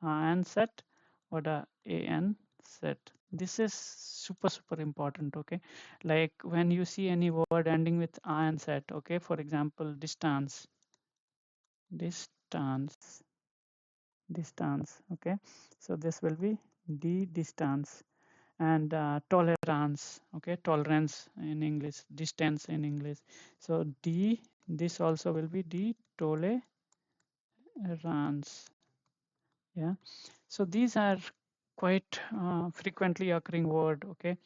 an set or the an set. This is super, super important, okay. Like when you see any word ending with an set, okay, for example, distance, distance, distance, okay. So this will be the distance. And tolerance, okay, tolerance in English, distance in English. So d, this also will be the tolerance. Yeah, so these are quite frequently occurring word. Okay,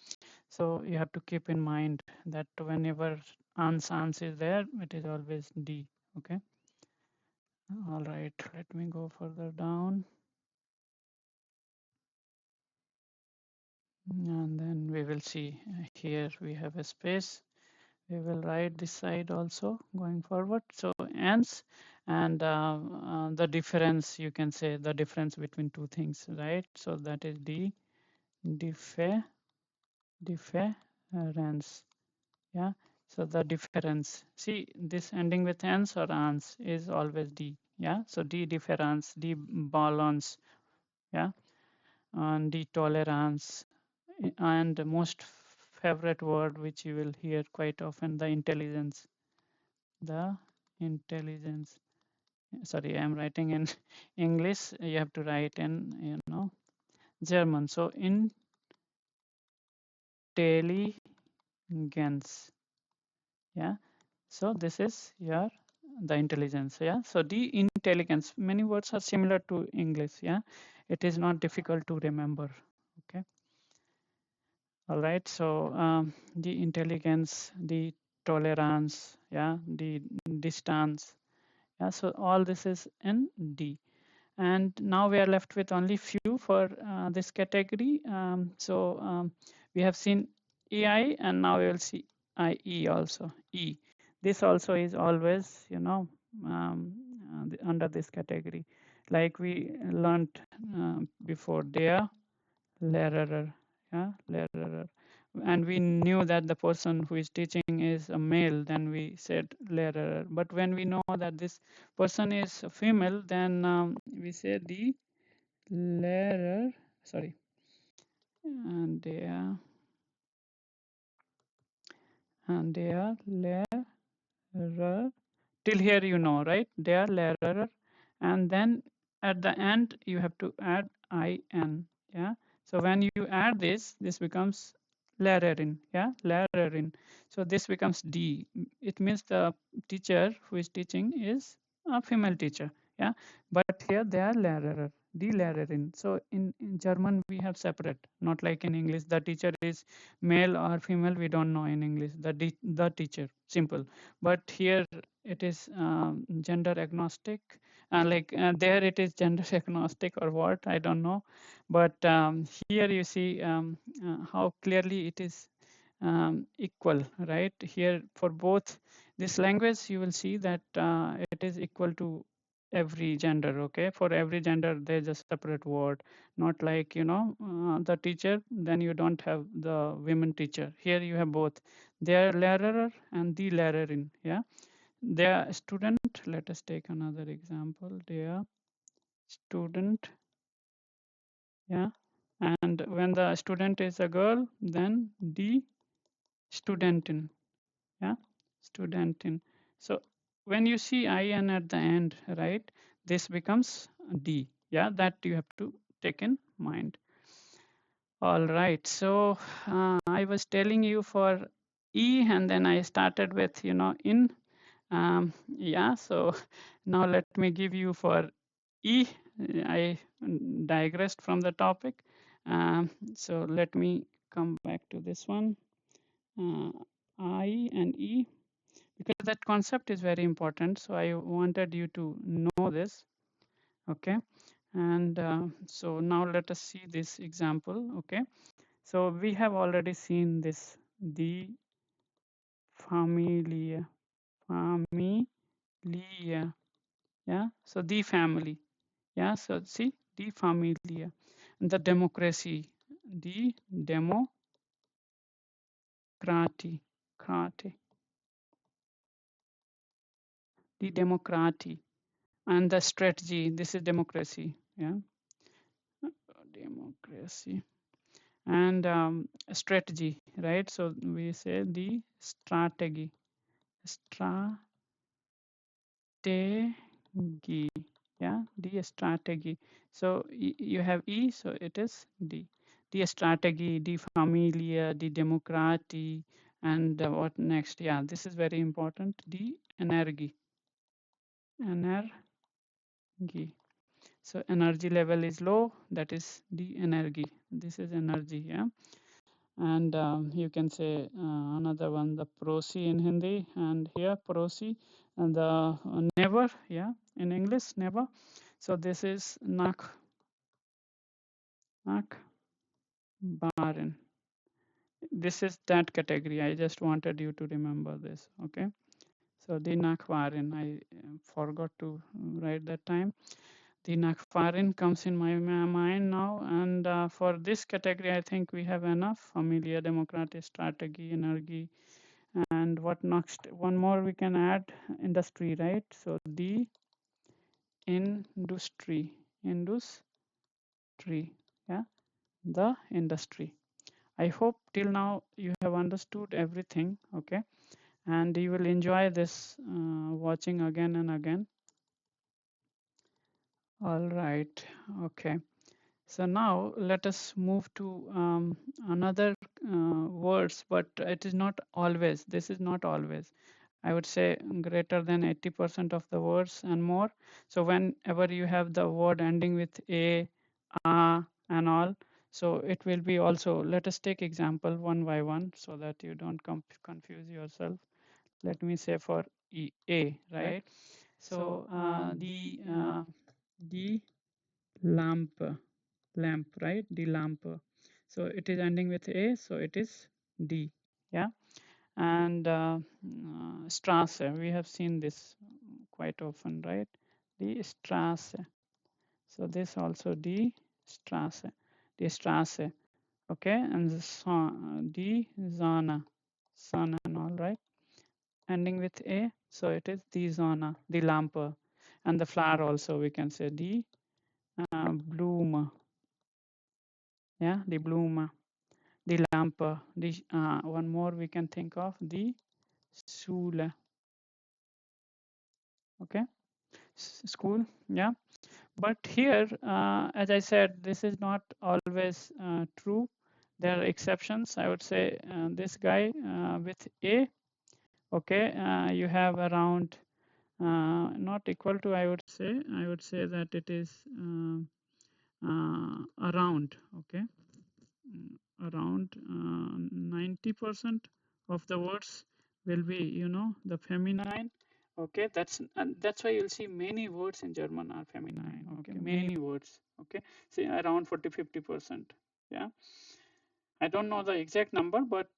so you have to keep in mind that whenever ans is there, it is always d. Okay, all right, let me go further down, and then we will see here we have a space. We will write this side also going forward. So ends and the difference, you can say the difference between two things, right? So that is the differ difference. Yeah. So the difference. See, this ending with ends or ans is always d. Yeah. So d difference, d balance. Yeah. And the tolerance, and the most favorite word which you will hear quite often, the intelligence. The intelligence. Sorry, I'm writing in English. You have to write in German. So intelligence. Yeah. So this is your the intelligence. Yeah. So the intelligence. Many words are similar to English. Yeah. It is not difficult to remember. Okay. All right. So the intelligence, the tolerance. Yeah. The distance. Yeah. So all this is in D. And now we are left with only few for this category. We have seen EI, and now we will see IE also. E. This also is always, under this category. Like we learned before, there, lerer, yeah, lerer. And we knew that the person who is teaching is a male, then we said lerer. But when we know that this person is a female, then we say the lerer. Sorry, and they are lerer. Till here, right? They are lerer, and then at the end you have to add in. Yeah. So when you add this becomes lererin. Yeah, lererin. So this becomes D. It means the teacher who is teaching is a female teacher. Yeah, but here they are lerer. die Lehrerin. So in German we have separate, not like in English. The teacher is male or female. We don't know in English. The teacher, simple. But here it is gender agnostic. There it is gender agnostic or what, I don't know. But here you see how clearly it is equal, right? Here for both this language, you will see that it is equal to every gender. Okay, for every gender there's a separate word, not like the teacher, then you don't have the women teacher. Here you have both, their lehrer and the lehrerin. Yeah, their student. Let us take another example. Their student. Yeah, and when the student is a girl, then the studentin. Yeah, studentin. So when you see in at the end, right, this becomes d. Yeah, that you have to take in mind. All right, so I was telling you for e, and then I started with in. Yeah, so now let me give you for e. I digressed from the topic. So let me come back to this one. uh, I and e, because that concept is very important, so I wanted you to know this. Okay, and so now let us see this example. Okay, so we have already seen this, the familia, familia. Yeah, so the family. Yeah, so see, the familia. And the democracy, the democracy, the democracy. And the strategy, this is democracy. Yeah, democracy. And strategy, right? So we say the strategy, strategy. Yeah, the strategy. So you have e, so it is d. The strategy, the familia, the democracy, and what next? Yeah, this is very important. The energy, energy. So energy level is low, that is the energy. This is energy. Yeah, and you can say another one, the prosi in Hindi, and here prosi, and the never. Yeah, in English never. So this is nak barin. This is that category. I just wanted you to remember this. Okay, so the nak barin, I forgot to write that time. The nakfarin comes in my mind now, and for this category I think we have enough. Familiar, democratic, strategy, energy. And what next? One more we can add, industry, right? So the industry, yeah, the industry. I hope till now you have understood everything, okay? And you will enjoy this watching again and again. All right, okay. So now let us move to another words, but it is not always. This is not always. I would say greater than 80% of the words and more. So whenever you have the word ending with a, and all, so it will be also. Let us take example one by one so that you don't confuse yourself. Let me say for a, right? So the lamp, right? The lamp. So it is ending with a, so it is d. Yeah, and Strasse. We have seen this quite often, right? The Strasse. So this also the Strasse, the Strasse. Okay, and the Zona, sun and all, right? Ending with a, so it is the Zona, the lamp, and the flower also we can say the bloom. Yeah, the bloom, the lamp, the one more we can think of, the Schule. Okay, school. Yeah, but here as I said, this is not always true. There are exceptions. I would say this guy with a, okay, you have around not equal to, I would say that it is around, okay. Around 90% of the words will be, the feminine. Okay, that's why you'll see many words in German are feminine. Okay, many words. Okay, see around 40-50%. Yeah, I don't know the exact number, but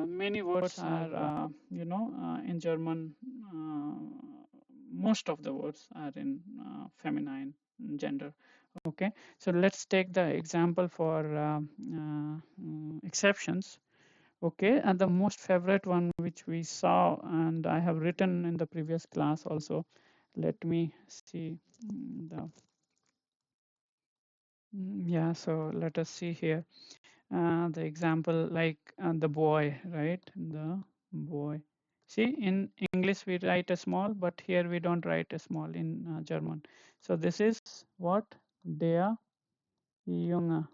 many words are, in German. Most of the words are in feminine gender. Okay, so let's take the example for exceptions. Okay, and the most favorite one which we saw, and I have written in the previous class also. Let me see the yeah. So let us see here the example like the boy, right? The boy. See, in English we write a small, but here we don't write a small in German. So this is what? Der Junge.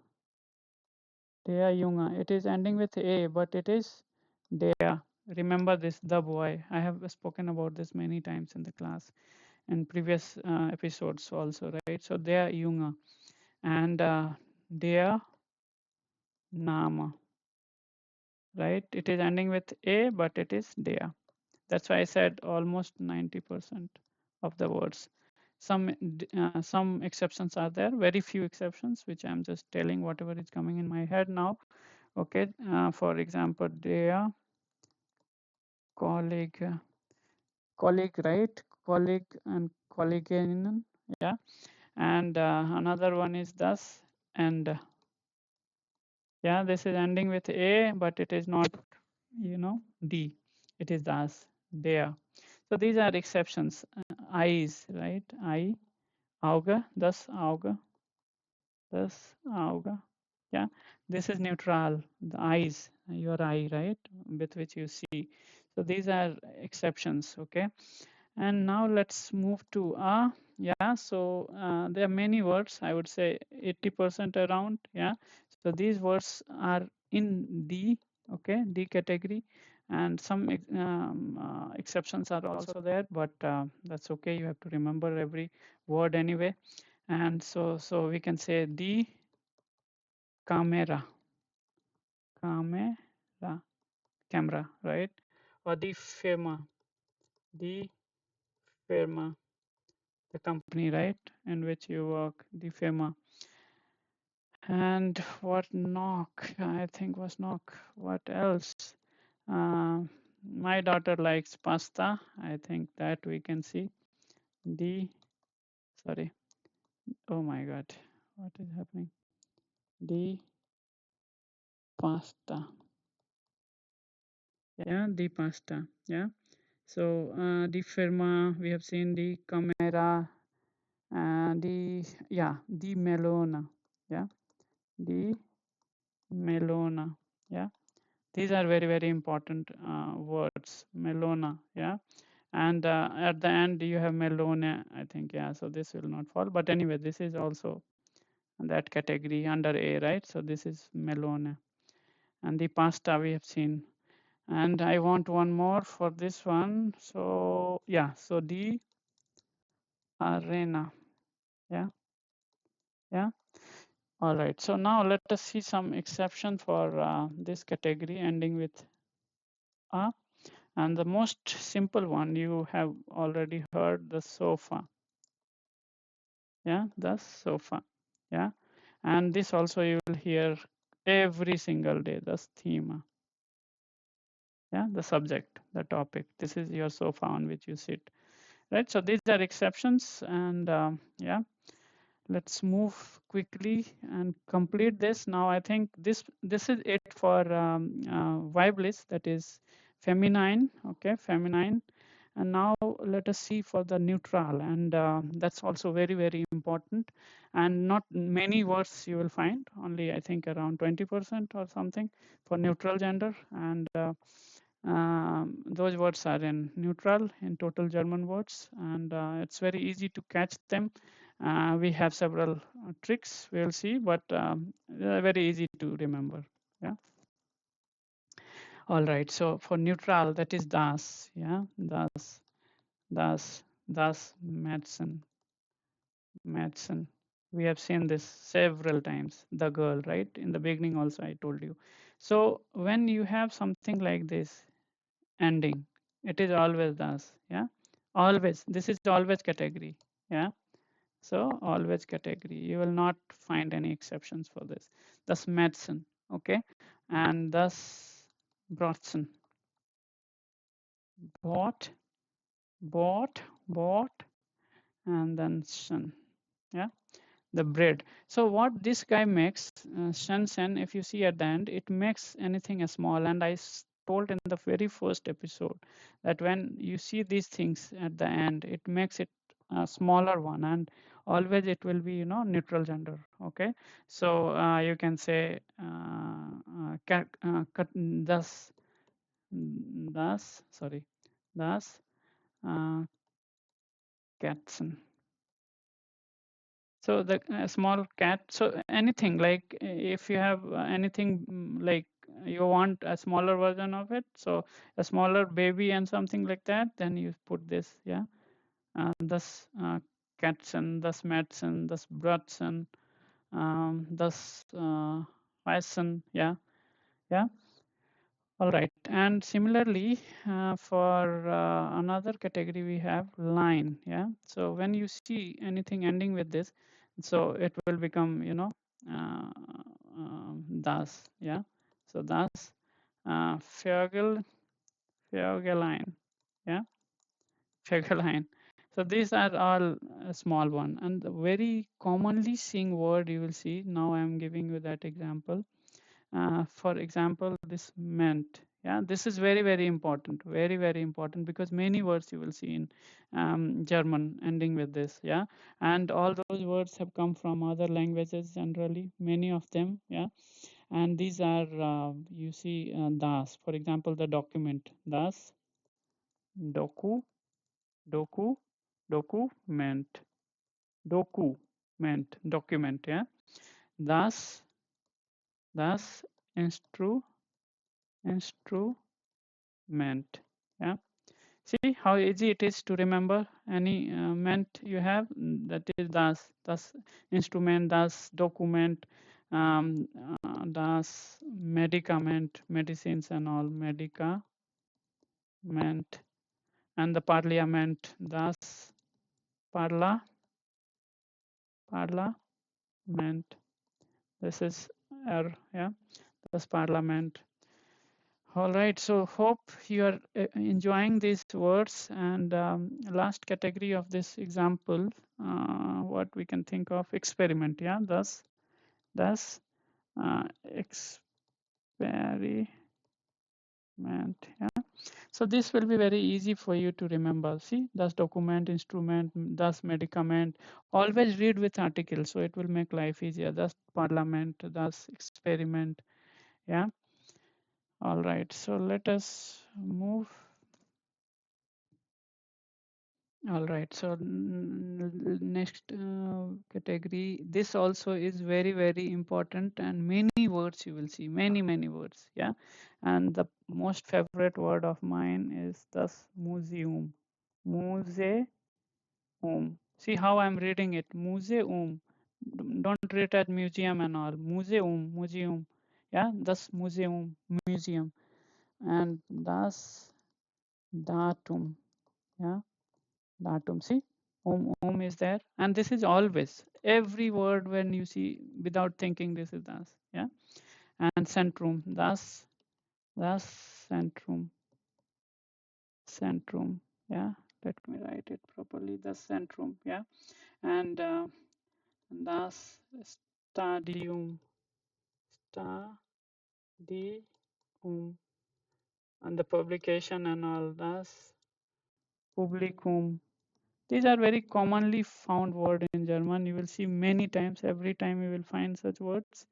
Der Junge. It is ending with A, but it is der. Remember this, the boy. I have spoken about this many times in the class in previous episodes also, right? So der Junge and der Name, right? It is ending with A, but it is der. That's why I said almost 90% of the words. Some exceptions are there, very few exceptions, which I'm just telling whatever is coming in my head now. Okay, for example, der colleague, colleague, right? Colleague and Kolleginnen, yeah. And another one is thus, and yeah, this is ending with A, but it is not, D. It is thus, there. So these are exceptions. Eyes, right? Eye, Auge, thus Auge, thus Auge. Yeah, this is neutral, the eyes, your eye, right, with which you see. So these are exceptions, okay. And now let's move to yeah. So there are many words, I would say 80% around, yeah. So these words are in D, okay, D category, and some exceptions are also there, but that's okay. You have to remember every word anyway. And so we can say the camera, camera, camera, right? Or the firma, the company, right, in which you work, the firma. And what knock? I think was knock. What else? My daughter likes pasta. I think that we can see the. Sorry. Oh my God. What is happening? The pasta. Yeah, the pasta. Yeah. So the firma, we have seen the camera, the yeah, the melona. Yeah, the melona. Yeah, these are very very important words. Melona. Yeah, and at the end you have melone. I think, yeah. So this will not fall, but anyway, this is also that category under A, right? So this is melone, and the pasta we have seen. And I want one more for this one. So yeah, so the arena. Yeah, yeah. All right. So now let us see some exception for this category ending with a. And the most simple one you have already heard, the sofa. Yeah, the sofa. Yeah. And this also you will hear every single day, the theme. Yeah, the subject, the topic. This is your sofa on which you sit. Right. So these are exceptions, and yeah. Let's move quickly and complete this. Now I think this is it for vibe list, that is feminine. Okay, feminine. And now let us see for the neutral, and that's also very very important, and not many words you will find, only I think around 20% or something for neutral gender, and those words are in neutral in total German words, and it's very easy to catch them. We have several tricks we'll see, but they're very easy to remember. Yeah. All right. So for neutral, that is das. Yeah, das, das medicine, medicine. We have seen this several times. The girl, right? In the beginning also I told you. So when you have something like this ending, it is always thus. Yeah. Always. This is always category. Yeah. So always category. You will not find any exceptions for this. Thus medicine. Okay. And thus Brodson. Bought, bought, and then son. Yeah. The bread. So what this guy makes, Shensen, if you see at the end, it makes anything a small. And told in the very first episode that when you see these things at the end, it makes it a smaller one, and always it will be, neutral gender. Okay, so you can say thus, sorry, thus Katzen. So the small cat. So anything like if you have anything like you want a smaller version of it, so a smaller baby and something like that, then you put this. Yeah, thus Katzen, thus Madsen, thus Bratsen, thus Weissen. Yeah, yeah. All right. And similarly, for another category, we have line. Yeah. So when you see anything ending with this, so it will become, uh, das. Yeah. So das, Vögel, Vögelein. Yeah. Vögelein. So these are all a small one. And the very commonly seen word you will see. Now I am giving you that example. For example, this meant. Yeah, this is very, very important. Very, very important because many words you will see in German ending with this. Yeah, and all those words have come from other languages generally, many of them. Yeah, and these are, you see, das. For example, the document, das, doku, doku, document, document. Yeah, das, instrument. Yeah. See how easy it is to remember any ment you have. That is das instrument, das document, das medicament, medicines and all medicament, and the parliament, das parla, parliament. This is yeah, das parliament. All right, so hope you are enjoying these words. And last category of this example, what we can think of experiment. Yeah, thus experiment. Yeah, so this will be very easy for you to remember. See, thus document, instrument, thus medicament. Always read with articles, so it will make life easier. Thus parliament, thus experiment. Yeah. All right, so let us move. All right, so next category, this also is very, very important, and many words you will see, many words. Yeah, and the most favorite word of mine is thus museum. Museum. See how I'm reading it. Museum. Don't read at museum and all. Museum. Yeah, thus museum, and thus datum. Yeah, datum. See, is there, and this is always every word when you see without thinking this is das. Yeah, and centrum. Thus centrum. Yeah, let me write it properly. The centrum. Yeah, and thus stadium, stadium, and the publication and all. Thus publicum. These are very commonly found word in German. You will see many times. Every time you will find such words.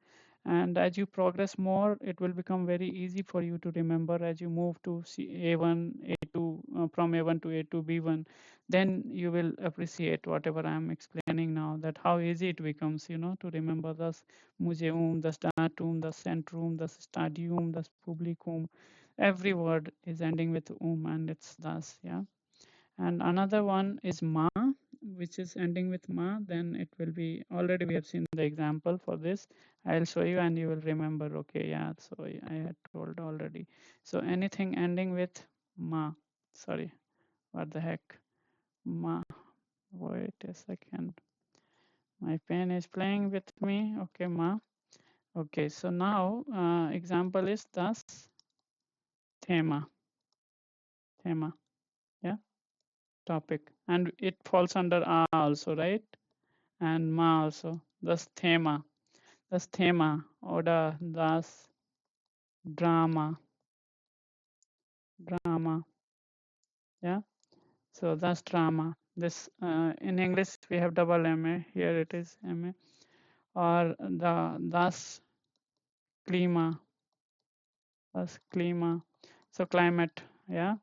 And as you progress more, it will become very easy for you to remember as you move to A1, A2, from A1 to A2, B1. Then you will appreciate whatever I am explaining now, that how easy it becomes, to remember this museum, the datum, the centrum, the stadium, the publicum. Every word is ending with and it's thus, yeah. And another one is ma, which is ending with ma, then it will be, already we have seen the example for this. I'll show you and you will remember. Okay, yeah, so I had told already. So anything ending with ma, sorry, what the heck, ma, wait a second, my pen is playing with me. Okay, ma. Okay, so now example is thus, thema, thema, yeah, topic, and it falls under a also, right? And ma also, thus thema, das Thema oder das Drama, drama, yeah. So that's drama. This in English we have double ma. Here it is ma. Or the das klima, das klima. So climate, yeah.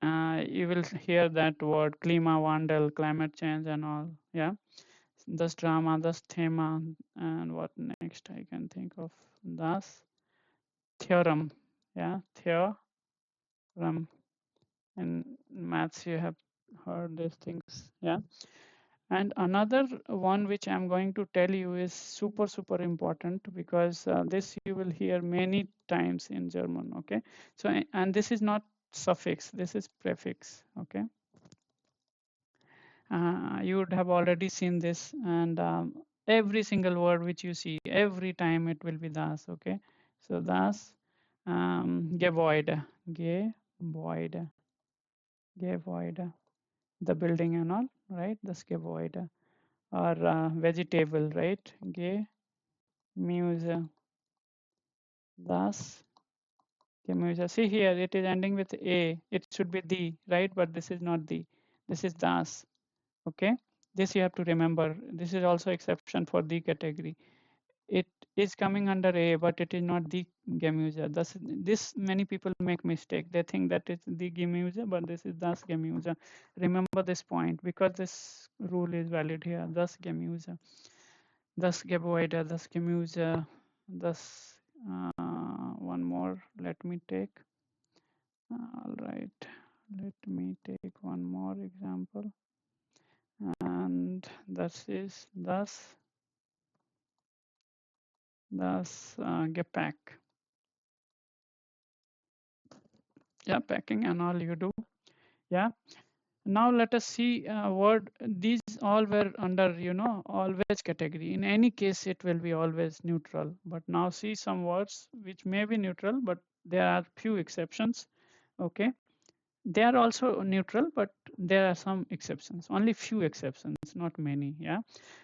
You will hear that word klimawandel, climate change and all, yeah. Das drama, das Thema, and what next I can think of, das theorem, yeah, theorem. In maths you have heard these things, yeah. And another one which I'm going to tell you is super important, because this you will hear many times in German. Okay, so and this is not suffix, this is prefix. Okay, you would have already seen this, and every single word which you see, every time it will be das. Okay, so das Gebäude, Gebäude, Gebäude, the building and all, right? Das Gebäude. Or vegetable, right? Gemüse, das Gemüse. See here, it is ending with a. It should be the, right? But this is not the. This is das. Okay. This you have to remember. This is also exception for the category. It is coming under a, but it is not the Gemüse. This many people make mistake. They think that it's the Gemüse, but this is das Gemüse. Remember this point, because this rule is valid here. Das Gemüse. Das Gebäude, das Gemüse, das one more. Let me take. All right. Let me take one more example. And this is das Gepäck. Yeah, packing and all you do. Yeah. Now let us see word. These all were under, always category. In any case, it will be always neutral. But now see some words which may be neutral, but there are few exceptions. Okay, they are also neutral, but there are some exceptions. Only few exceptions, not many. Yeah.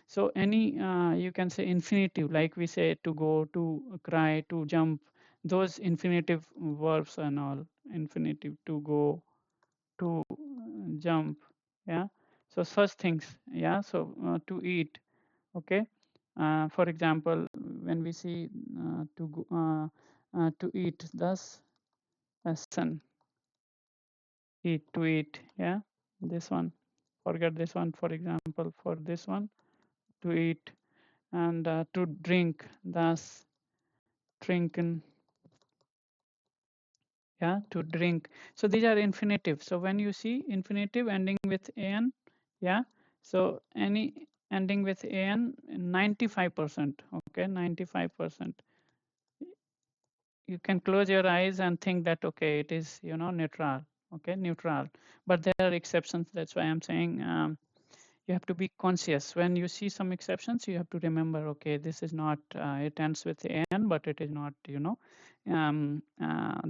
So any you can say infinitive, like we say to go, to cry, to jump. Those infinitive verbs and all. Infinitive, to go, to jump, yeah. So such things, yeah. So to eat, okay. For example, when we see to eat, thus essen, eat, to eat, yeah. This one, forget this one. For example, for this one, to eat. And to drink, thus trinken, yeah, to drink. So these are infinitive. So when you see infinitive ending with an, yeah, so any ending with an, 95%, okay, 95%, you can close your eyes and think that okay, it is, neutral. Okay, neutral. But there are exceptions. That's why I'm saying you have to be conscious. When you see some exceptions, you have to remember, okay, this is not, it ends with an, but it is not,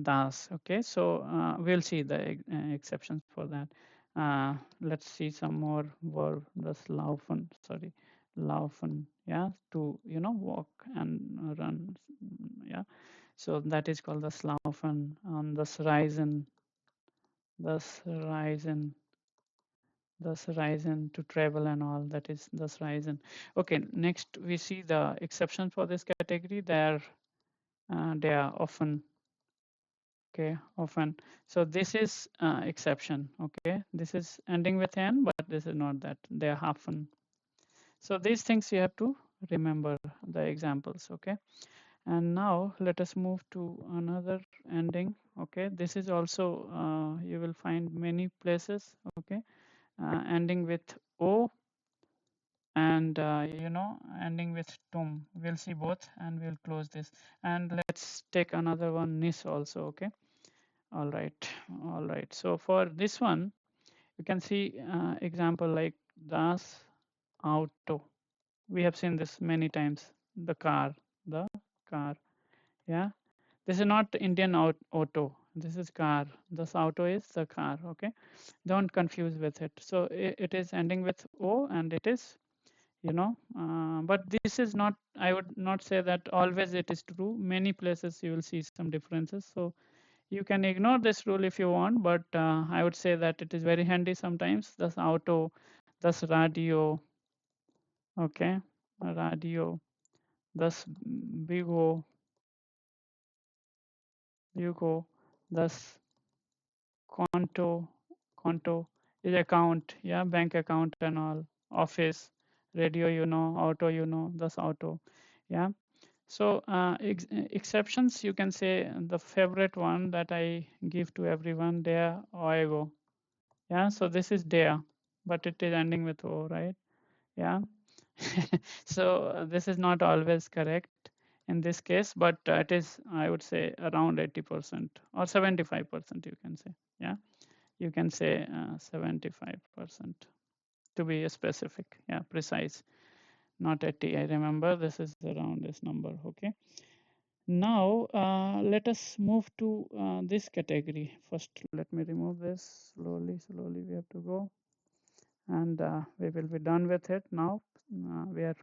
das. Okay, so we'll see the exceptions for that. Let's see some more verb. Das laufen, sorry, laufen, yeah, to, walk and run, yeah. So that is called das laufen. And das reisen, das reisen, thus Ryzen, to travel and all, that is thus Ryzen. Okay, next we see the exceptions for this category. They are often, okay, often. So this is exception. Okay, this is ending with n, but this is not that. They are often. So these things you have to remember the examples. Okay, and now let us move to another ending. Okay, this is also you will find many places. Okay, ending with o, and ending with tum. We'll see both and we'll close this. And let's take another one, nis also. Okay. All right. All right. So for this one, you can see example like das auto. We have seen this many times. The car. Yeah. This is not Indian auto. This is car. This auto is the car. Okay. Don't confuse with it. So it is ending with o, and it is, but this is not, I would not say that always it is true. Many places you will see some differences. So you can ignore this rule if you want, but I would say that it is very handy sometimes. Thus auto, thus radio. Okay. Radio, thus bigo, yugo, thus Conto, Conto is account, yeah, bank account and all, office, radio, auto, that's auto, yeah. So exceptions, you can say the favorite one that I give to everyone, there, oego, yeah. So this is there, but it is ending with o, right? Yeah. So this is not always correct in this case, but it is, I would say, around 80% or 75%, you can say, yeah. You can say 75% to be specific, yeah, precise, not 80. I remember this is around this number. Okay. Now let us move to this category. First, let me remove this slowly. Slowly we have to go, and we will be done with it now. We are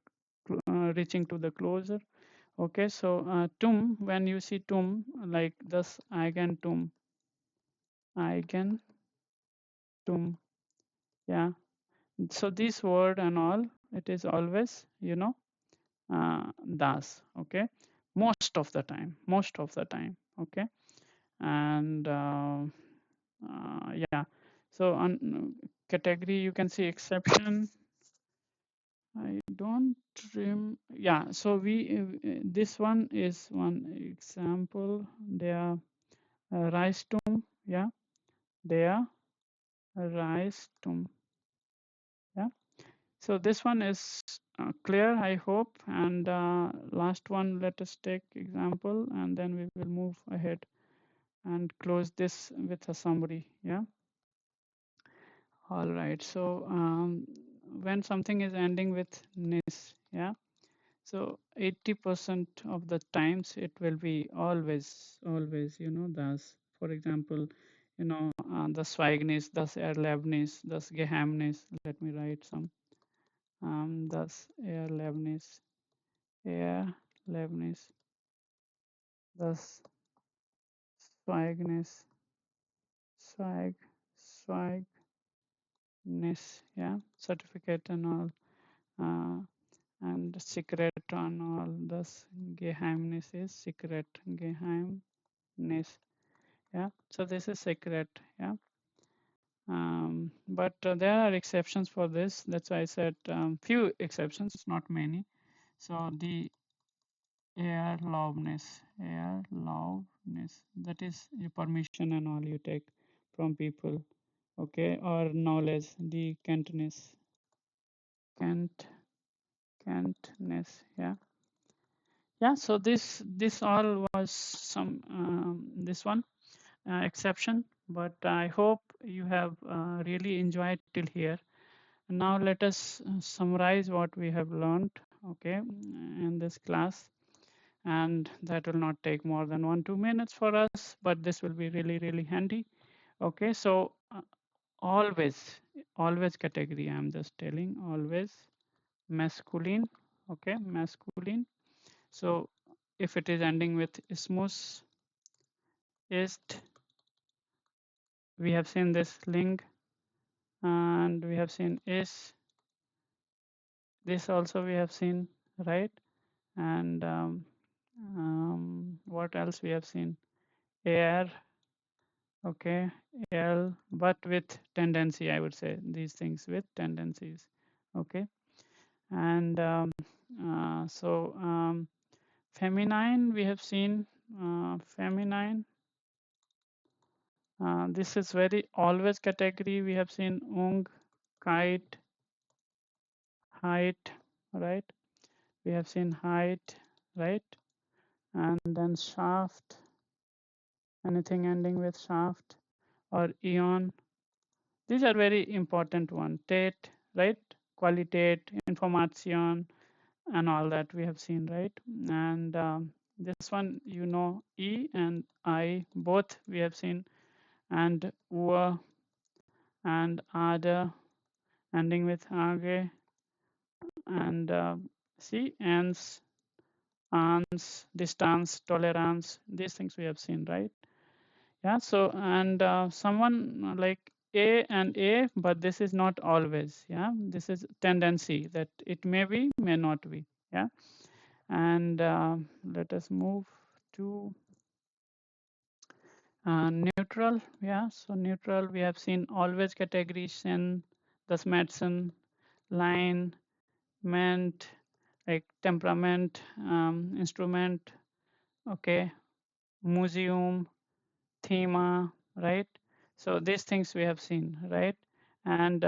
reaching to the closer. Okay. So tum, when you see tum, like this eigentum, eigentum, yeah. So this word and all, it is always, das. Okay. Most of the time. Okay. And yeah. So on category, you can see exception. I don't yeah. So we this one is one example. They are rice tum. Yeah. They are rice tum. Yeah. So this one is clear, I hope. And last one, let us take example, and then we will move ahead and close this with a summary. Yeah. All right. So when something is ending with nis, yeah. So 80% of the times it will be always, das. For example, das Zweignis, das Erlebnis, das Geheimnis. Let me write some. Das Erlebnis, Erlebnis, das Zeugnis, Zweig, Zeugnis, yeah, certificate and all, and secret and all. Das Geheimnis is secret, Geheimnis, yeah. So this is secret, yeah. But there are exceptions for this. That's why I said few exceptions, not many. So the airloveness, that is your permission and all you take from people. Okay. Or knowledge, the cant cantness, yeah. Yeah. So this all was some this one exception, but I hope you have really enjoyed till here. Now let us summarize what we have learned, okay, in this class. And that will not take more than 1-2 minutes for us, but this will be really handy. Okay. So always category, I'm just telling, always masculine. Okay. Masculine. So if it is ending with ismus, ist, we have seen this ling, and we have seen is, this also we have seen, right? And what else we have seen? Air. Okay. L, but with tendency, I would say these things with tendencies. Okay. And so feminine, we have seen feminine. This is very always category. We have seen ung, kite, height, right? We have seen height, right? And then shaft, anything ending with shaft or eon. These are very important one. Tate, right? Qualitate, information, and all that we have seen, right? And this one, E and I both we have seen, and ua and ada ending with age, and see ans, ans, distance, tolerance. These things we have seen, right? Yeah. So and someone like a, but this is not always. Yeah. This is tendency that it may be, may not be. Yeah. And let us move to neutral. Yeah. So neutral, we have seen always categorization, thus medicine, line, meant, like temperament, instrument, okay, museum, thema, right? So these things we have seen, right? And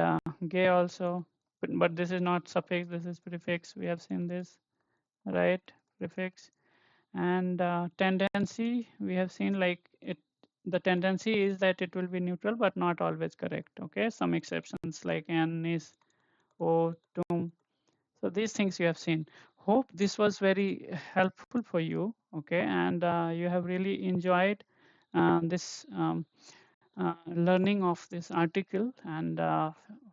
gay also, but this is not suffix, this is prefix. We have seen this, right? Prefix. And tendency, we have seen like it. The tendency is that it will be neutral, but not always correct. Okay, some exceptions like n is, o, tum. So these things you have seen. Hope this was very helpful for you. Okay, and you have really enjoyed this learning of this article, and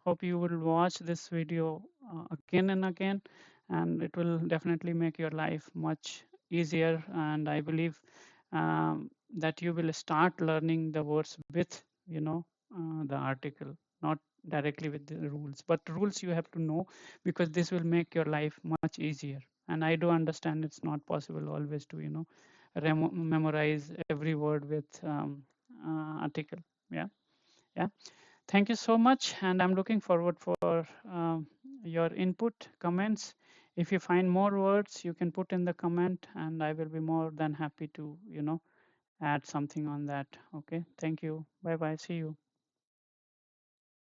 hope you will watch this video again and again, and it will definitely make your life much easier. And I believe that you will start learning the words with the article, not directly with the rules, but rules you have to know, because this will make your life much easier. And I do understand it's not possible always to memorize every word with article. Yeah. Yeah. Thank you so much, and I'm looking forward for your input, comments. If you find more words, you can put in the comment, and I will be more than happy to add something on that. Okay. Thank you. Bye bye. See you.